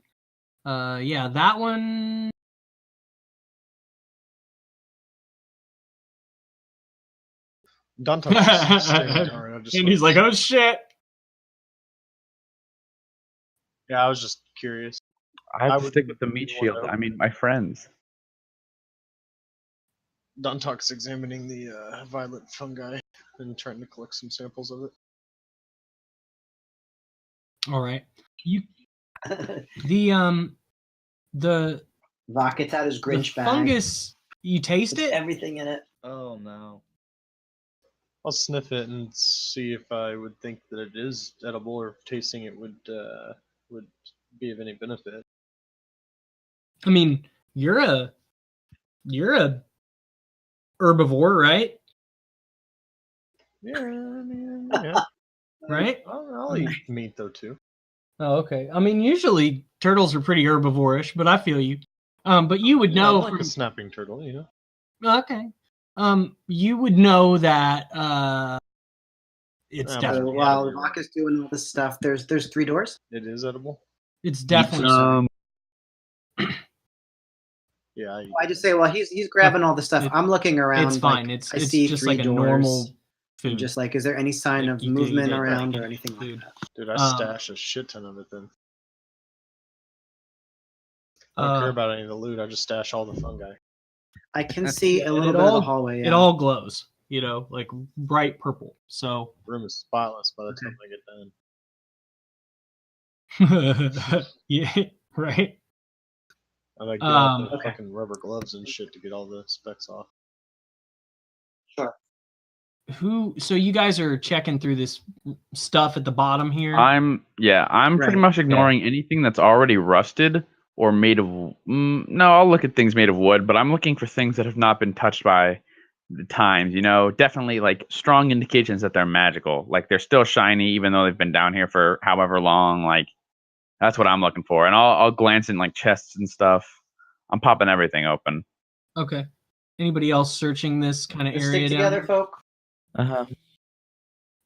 Yeah, that one. Don't touch this. Stench Garden. I just And he's like, "Oh shit!" Yeah, I was just curious. I I have to would stick with the meat want shield. to- I mean, my friends. Duntalk's examining the violet fungi and trying to collect some samples of it. All right. You the Vok, it's out his the Grinch bag. fungus. You taste It's it? everything in it. Oh no. I'll sniff it and see if I would think that it is edible or if tasting it would be of any benefit. I mean, you're a herbivore, right? Yeah, I mean, yeah. Right? I'll eat meat though too. Oh, okay. I mean, usually turtles are pretty herbivore-ish, but I feel you. But you would Yeah, know I'm like from a snapping turtle, you know. okay. You would know that it's Yeah, definitely While Vok is doing all this stuff, there's 3 doors. It is edible. it's definitely Yeah, I just say, well, he's grabbing all the stuff. I'm looking around. it's fine. like, It's I see just 3 like a doors. normal I'm food. just like, is there any sign Like, of you movement did around like or it. anything like Food. that? dude, I Um, stash a shit ton of it then. I don't care about any of the loot. I just stash all the fungi. I can see Yeah, a little it bit of all- the hallway. It Yeah. all glows, you know, like bright purple. So Room is spotless by the time I get done. Yeah, right. I like get out the Okay. fucking rubber gloves and shit to get all the specks off. Sure. So you guys are checking through this stuff at the bottom here. I'm pretty Right. much ignoring anything that's already rusted or made of. No, I'll look at things made of wood, but I'm looking for things that have not been touched by the times. You know, definitely like strong indications that they're magical. Like they're still shiny, even though they've been down here for however long. Like that's what I'm looking for, and I'll glance in like chests and stuff. I'm popping everything open. Okay. Anybody else searching this kind of Just area stick down? together, folk. Uh-huh.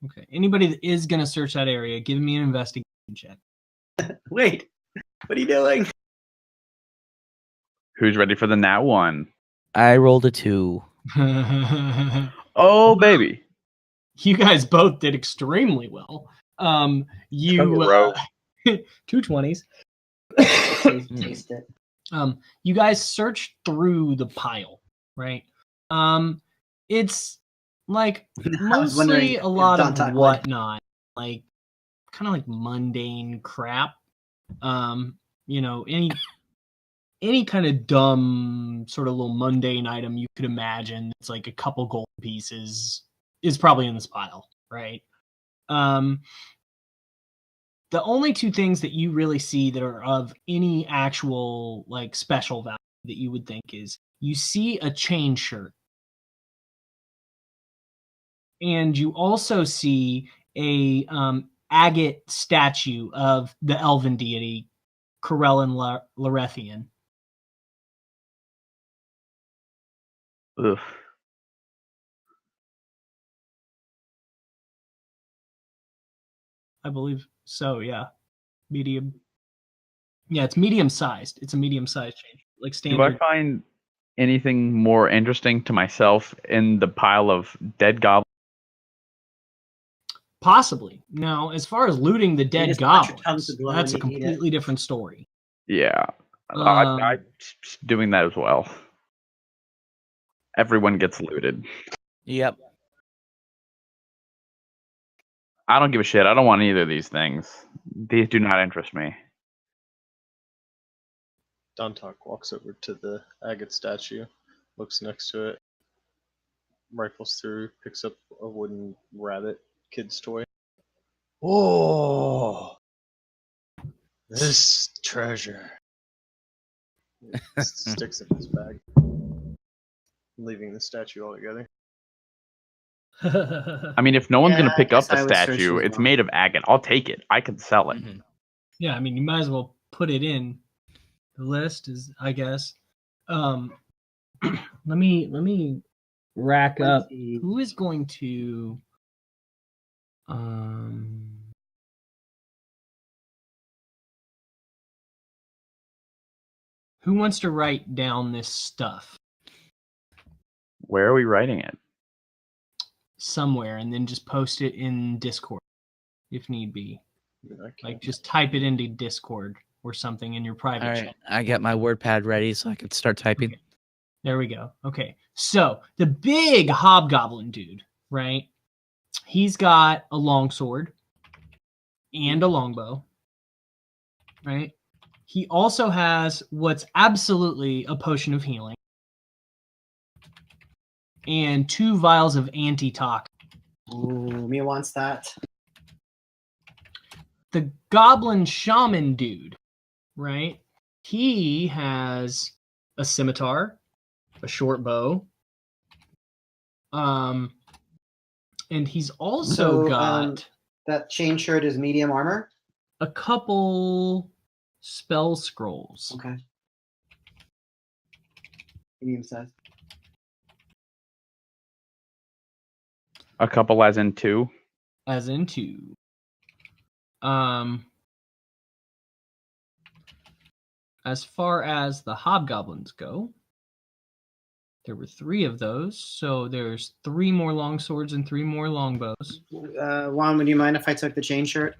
Okay. Anybody that is gonna search that area, give me an investigation check. Wait, what are you doing? Who's ready for the nat one? I rolled a 2. Oh baby! You guys both did extremely well. You Bro. 2 20s. Taste it. You guys searched through the pile, right? It's like I was wondering mostly if a lot Don of Todd would. whatnot, like kind of like mundane crap. You know, any kind of dumb sort of little mundane item you could imagine. It's like a couple gold pieces is probably in this pile, right? The only two things that you really see that are of any actual like special value that you would think is you see a chain shirt, and you also see a agate statue of the elven deity Corellin Larethian. Ugh. I believe so, yeah. Medium. Yeah, it's medium sized. It's a medium sized chain, like Do standard. I find anything more interesting to myself in the pile of dead goblins? Possibly. Now, as far as looting the dead just watch your tongue goblins, to blow that's a when you eat it. completely different story. Yeah, Um, I'm doing that as well. Everyone gets looted. Yep. I don't give a shit. I don't want either of these things. These do not interest me. Dontok walks over to the agate statue, looks next to it, rifles through, picks up a wooden rabbit kid's toy. Oh, this treasure. Sticks it in his bag, leaving the statue altogether. I mean, if no one's Yeah, gonna I pick up guess the I would search statue, as it's well. made of agate. I'll take it. I can sell it. Mhm. Yeah, I mean, you might as well put it in the list, is I guess. Let me rack Let's up see. who is going to who wants to write down this stuff Where are we writing it? somewhere and then just post it in Discord if need be. I mean, I Like can't. just type it into Discord or something in your private All chat. right. I got my WordPad ready so I can start typing. Okay. There we go. Okay. So the big hobgoblin dude, right? He's got a longsword and a longbow, right? He also has what's absolutely a potion of healing and 2 vials of anti-tox. Ooh, Mia wants that. The goblin shaman dude, right? He has a scimitar, a short bow, and he's also So, got That chain shirt is medium armor. a couple spell scrolls. Okay. Medium size. A couple as in 2. As in 2. As far as the hobgoblins go, there were 3 of those, so there's 3 more long swords and 3 more longbows. Juan, would you mind if I took the chain shirt?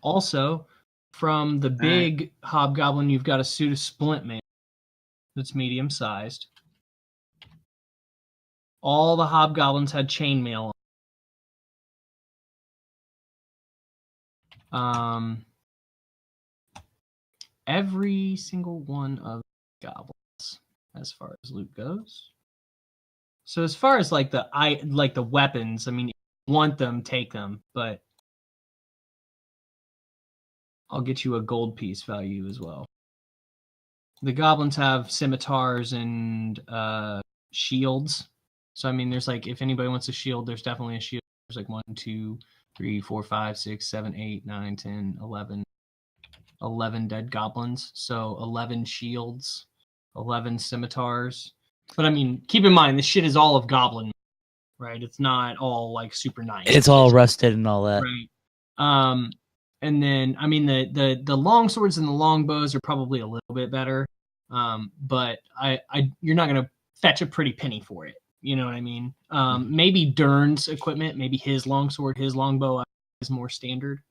Also, from the big hobgoblin, you've got a suit of splint mail that's medium sized. All the hobgoblins had chainmail on. Every single one of the goblins, as far as loot goes. So as far as like the weapons, I mean, if you want them, take them, but I'll get you a gold piece value as well. The goblins have scimitars and shields. So I mean, there's like, if anybody wants a shield, there's definitely a shield. There's like 1, 2, 3, 4, 5, 6, 7, 8, 9, 10, 11 dead goblins. So 11 shields, 11 scimitars. But I mean, keep in mind, this shit is all of goblin, right? It's not all like super nice. It's all rusted and all that. Right. And then, I mean, the long swords and the longbows are probably a little bit better. But you're not going to fetch a pretty penny for it. You know what I mean? Maybe Dern's equipment, maybe his longsword, his longbow is more standard.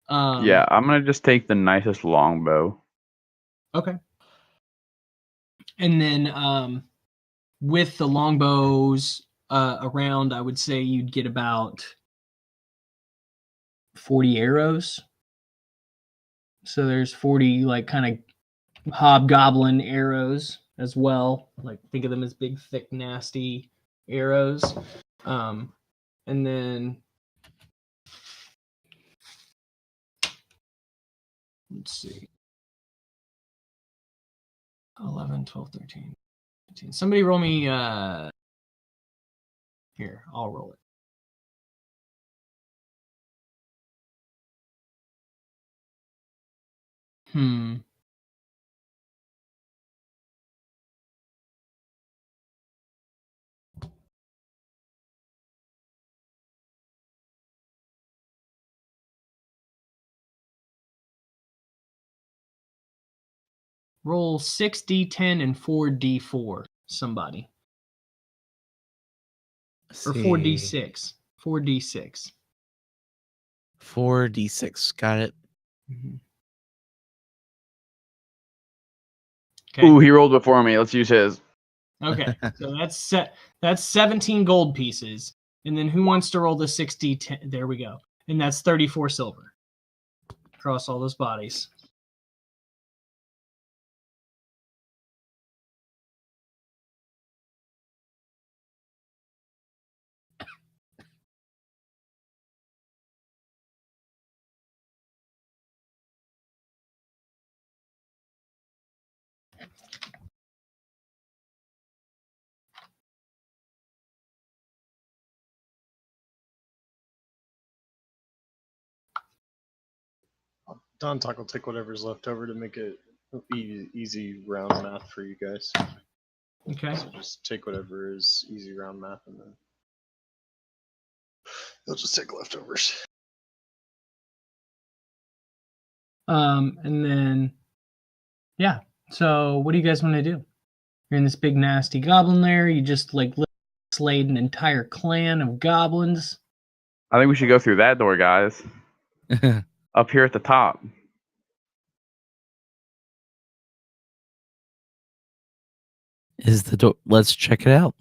Yeah, I'm going to just take the nicest longbow. Okay. And then with the longbows around, I would say you'd get about 40 arrows. So there's 40 like kind of hobgoblin arrows as well. Like think of them as big, thick, nasty arrows. And then let's see. 11, 12, 13, 15. Somebody roll me here, I'll roll it. Roll 6d10 and 4d4, somebody. Or 4d6. 4d6. 4d6. Got it. Mm-hmm. Okay. Ooh, he rolled before me. Let's use his. Okay, so that's 17 gold pieces. And then who wants to roll the 6d10? There we go. And that's 34 silver. Across all those bodies. Don Talk will take whatever's left over to make it easy round math for you guys. Okay. So just take whatever is easy round math, and then they'll just take leftovers. And then, yeah. So what do you guys want to do? You're in this big nasty goblin lair. You just like slayed an entire clan of goblins. I think we should go through that door, guys. Up here at the top. Is the door? Let's check it out.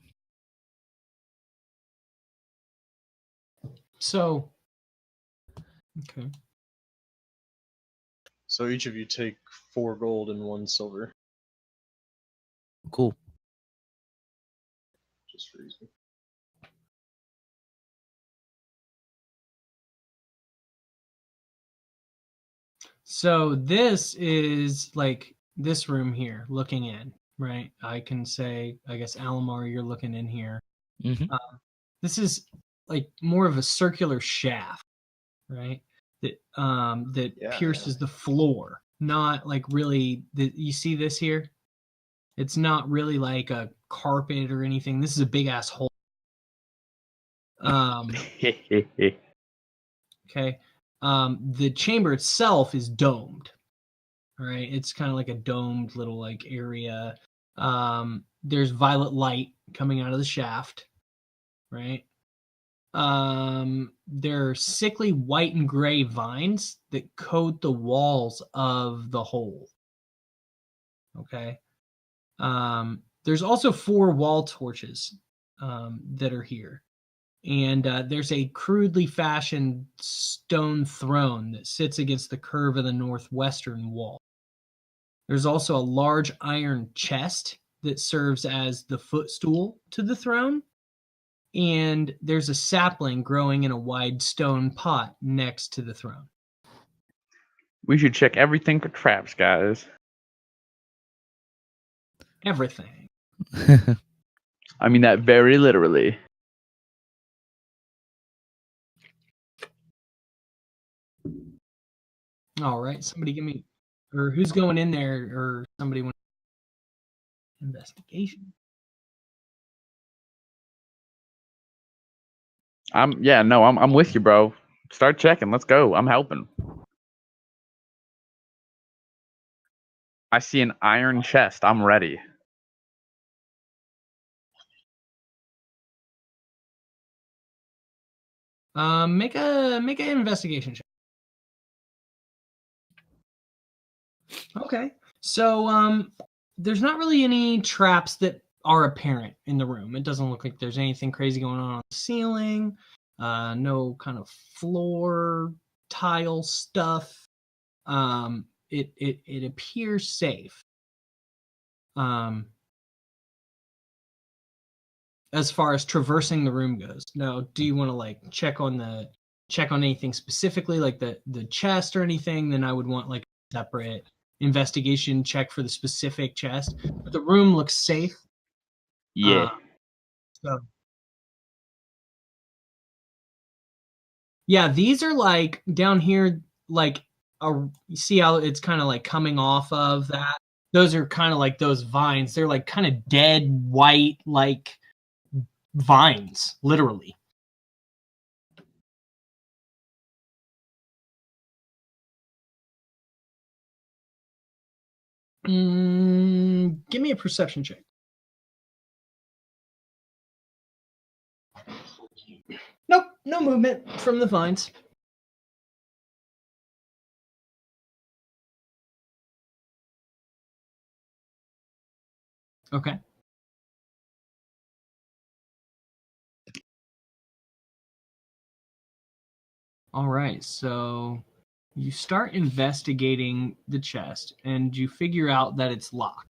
So, okay. So each of you take 4 gold and 1 silver. Cool. Just for easy. So this is like this room here, looking in, right? I can say, I guess, Alamar, you're looking in here. Mm-hmm. This is like more of a circular shaft, right? That pierces the floor. Not like really. You see this here? It's not really like a carpet or anything. This is a big ass hole. Okay. The chamber itself is domed. All right. It's kind of like a domed little like area. There's violet light coming out of the shaft. Right. There are sickly white and gray vines that coat the walls of the hole. Okay. There's also 4 wall torches that are here. And there's a crudely fashioned stone throne that sits against the curve of the northwestern wall. There's also a large iron chest that serves as the footstool to the throne. And there's a sapling growing in a wide stone pot next to the throne. We should check everything for traps, guys. Everything. I mean that very literally. All right, somebody give me, or who's going in there, or somebody want investigation. I'm with you, bro. Start checking. Let's go. I'm helping. I see an iron chest. I'm ready. Make an investigation check. Okay, so there's not really any traps that are apparent in the room. It doesn't look like there's anything crazy going on the ceiling. No kind of floor tile stuff. It appears safe. As far as traversing the room goes. Now, do you want to like check on anything specifically, like the chest or anything? Then I would want like a separate investigation check for the specific chest. But the room looks safe. Yeah. So yeah, these are like down here, like you see how it's kind of like coming off of that. Those are kind of like those vines. They're like kind of dead white, like vines, literally. Give me a perception check. Nope, no movement from the vines. Okay. All right, so you start investigating the chest and you figure out that it's locked.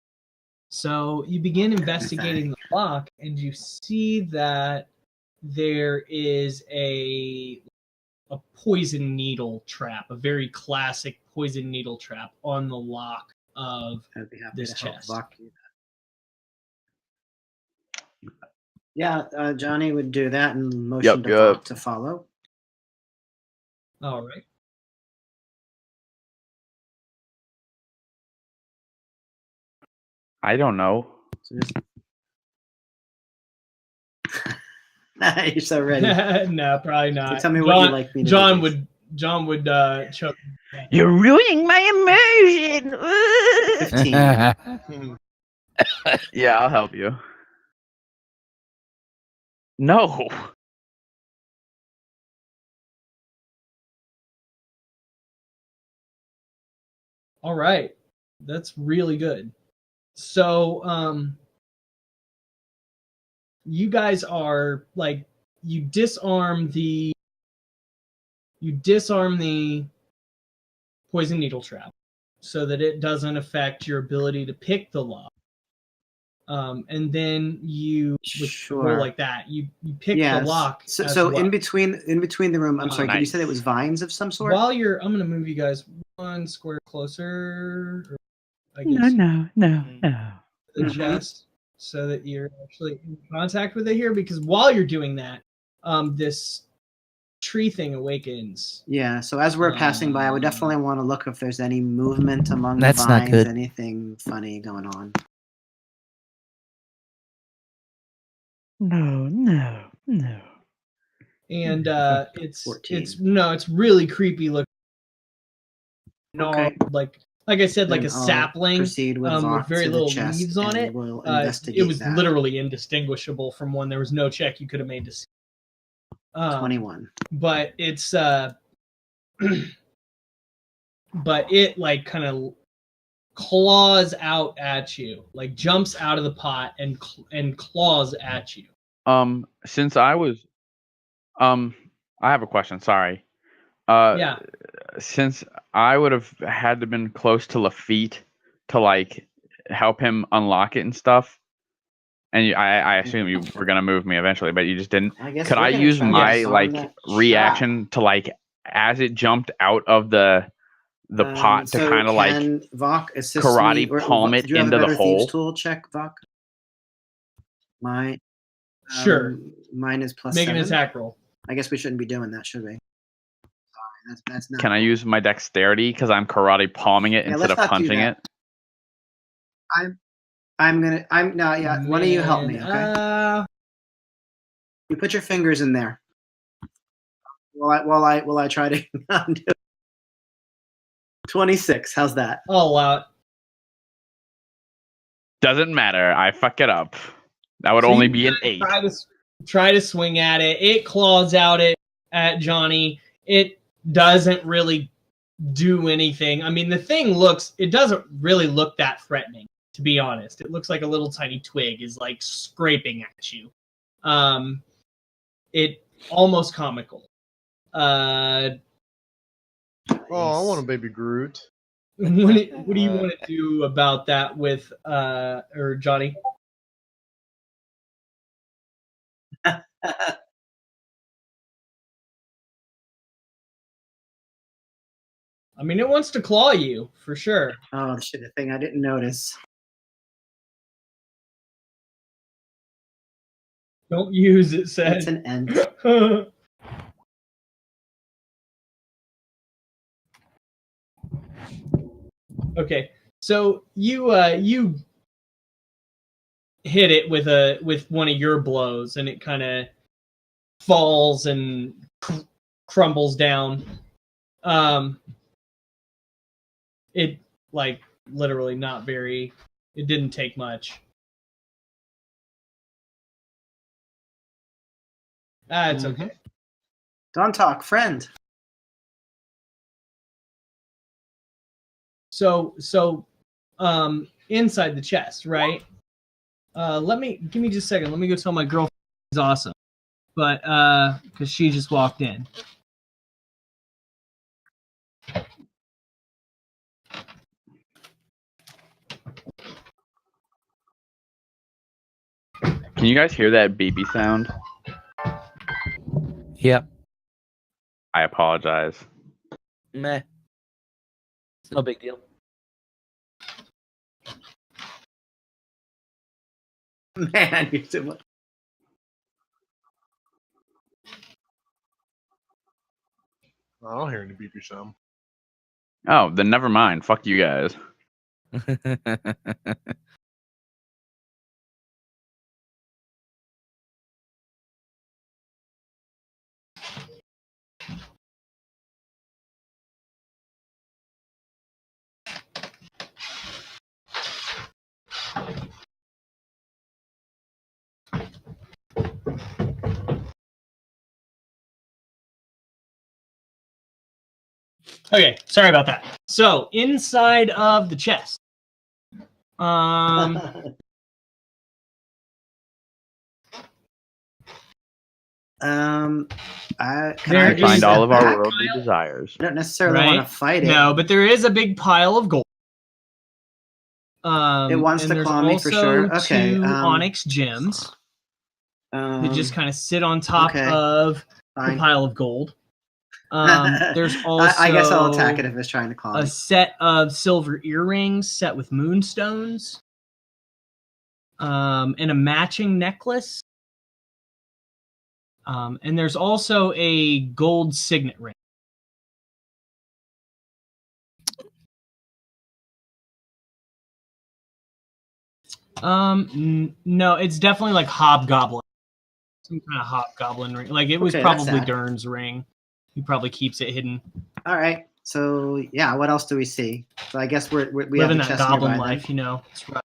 So you begin investigating the lock and you see that there is a poison needle trap, a very classic poison needle trap on the lock of I'd be happy this to help chest. lock you. Yeah, Johnny would do that and motion to Vok to follow. All right. I don't know. So You're so ready. No, probably not. So tell me what you'd like me to do. John would choke. You're ruining my immersion. 15. Yeah, I'll help you. No. All right. That's really good. So, you guys are like, you disarm the poison needle trap so that it doesn't affect your ability to pick the lock. And then you roll like that. You pick the lock. So well. in between the room, I'm sorry, did you say that was vines of some sort? While I'm gonna move you guys one square closer. I guess, No. the chest, so that you're actually in contact with it here. Because while you're doing that, this tree thing awakens. Yeah. So as we're passing by, I would definitely want to look if there's any movement among That's the not vines, good. anything funny going on. No. And it's 14. it's really creepy looking. Okay. Like I said, like Then a I'll sapling proceed with Vok with very to the little chest, leaves on and it. we'll It investigate was that. literally indistinguishable from one. There was no check you could have made to see. 21. But it's but it like kind of claws out at you, like jumps out of the pot and claws at you. Since I was I have a question. Sorry. Yeah. Since I would have had to been close to Lafitte to like help him unlock it and stuff, and I assume you were gonna move me eventually, but you just didn't. I guess Could we're I gonna use try to my disarm like that reaction to like as it jumped out of the pot to so kind of like can Vok assist karate me, or palm do it you have into a the better thieves hole? tool check, Vok? My Sure. Mine is plus Make an 7. attack roll. I guess we shouldn't be doing that, should we? Sorry, that's not. Can I use my dexterity because I'm karate palming it instead let's of not do punching that. it? One of you help me, okay? You put your fingers in there. While I try to undo. 26. How's that? I'll allow it. Doesn't matter. I fuck it up. That would So only you be an 8. Try to swing at it. It claws out at Johnny. It doesn't really do anything. I mean, the thing it doesn't really look that threatening, to be honest. It looks like a little tiny twig is like scraping at you. It almost comical. Oh, I want a baby Groot. What do you want to do about that with or Johnny? I mean, it wants to claw you for sure. Oh shit! The thing I didn't notice. Don't use it, said. It's an end. Okay, so you hit it with one of your blows, and it kind of falls and crumbles down. It like literally not very. It didn't take much. It's okay. Don't talk, friend. So inside the chest, right? Give me just a second. Let me go tell my girlfriend she's awesome. But because she just walked in. Can you guys hear that baby sound? Yep. I apologize. Meh. It's no big deal. Man, you're too much. I don't hear any baby sound. Oh, then never mind. Fuck you guys. Okay, sorry about that. So inside of the chest, Find all of our worldly desires. I don't necessarily want to fight it. No, but there is a big pile of gold. It wants to claw me for sure. Okay. Two onyx gems that just kind of sit on top of the pile of gold. There's also I guess I'll attack it if it's trying to claw me. A set of silver earrings set with moonstones. And a matching necklace. And there's also a gold signet ring. No, it's definitely like hobgoblin. Some kind of hobgoblin ring. Like it was probably Dern's ring. He probably keeps it hidden. All right. So yeah, what else do we see? So I guess we living have that goblin life, you know. It's right.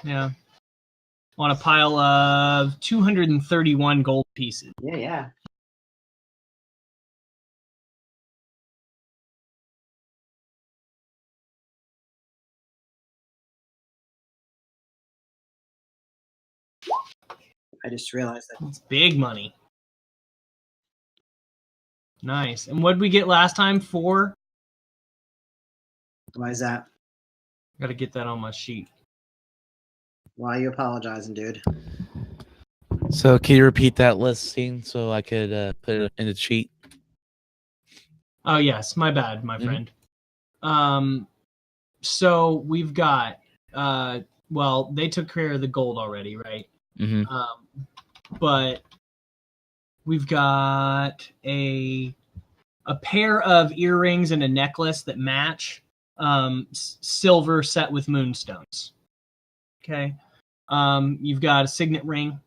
Yeah. On a pile of 231 gold pieces. Yeah. I just realized that. It's big money. Nice. And what did we get last time? 4? Why is that? Got to get that on my sheet. Why are you apologizing, dude? So can you repeat that listing so I could put it in the sheet? Oh yes, my bad, my Mhm. friend. So we've got well, they took care of the gold already, right? Mm-hmm. But we've got a pair of earrings and a necklace that match, silver set with moonstones. Okay. You've got a signet ring.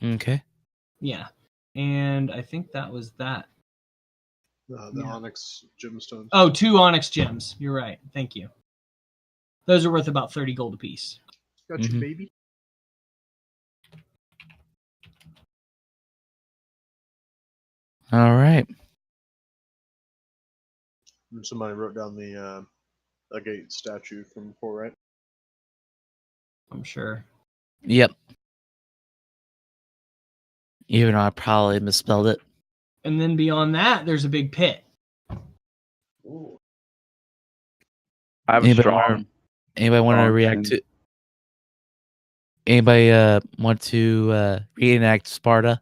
Okay. Yeah. And I think that was that. The Yeah. onyx gemstones. Oh, 2 onyx gems. You're right. Thank you. Those are worth about 30 gold apiece. Got Mhm. you, baby. All right. And somebody wrote down the agate statue from before, right? I'm sure. Yep. Even though I probably misspelled it. And then beyond that, there's a big pit. Ooh. I have a strong. Anybody want to strong react feeling. to? Anybody want to reenact Sparta?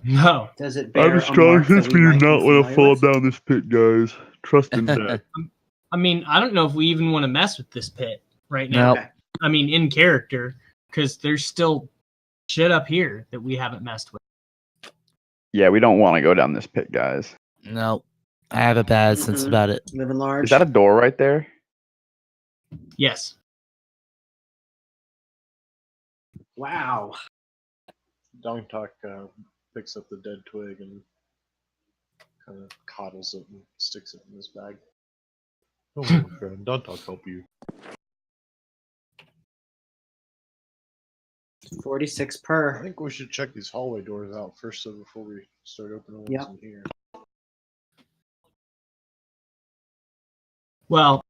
No. Does it I bear have a a strong mark that sense we we do might be not want to familiar fall with? down this pit, guys. Trust in that. I mean, I don't know if we even want to mess with this pit right now. No. Okay. I mean, in character, because there's still shit up here that we haven't messed with. Yeah, we don't want to go down this pit, guys. No. I have a bad sense Mhm. about it. Living large. Is that a door right there? Yes. Wow. Dongtok picks up the dead twig and kind of coddles it and sticks it in his bag. Don't worry, friend. Dongtok help you. 46 I per. think we should check these hallway doors out first, so before we start opening ones Yep. in here. Well,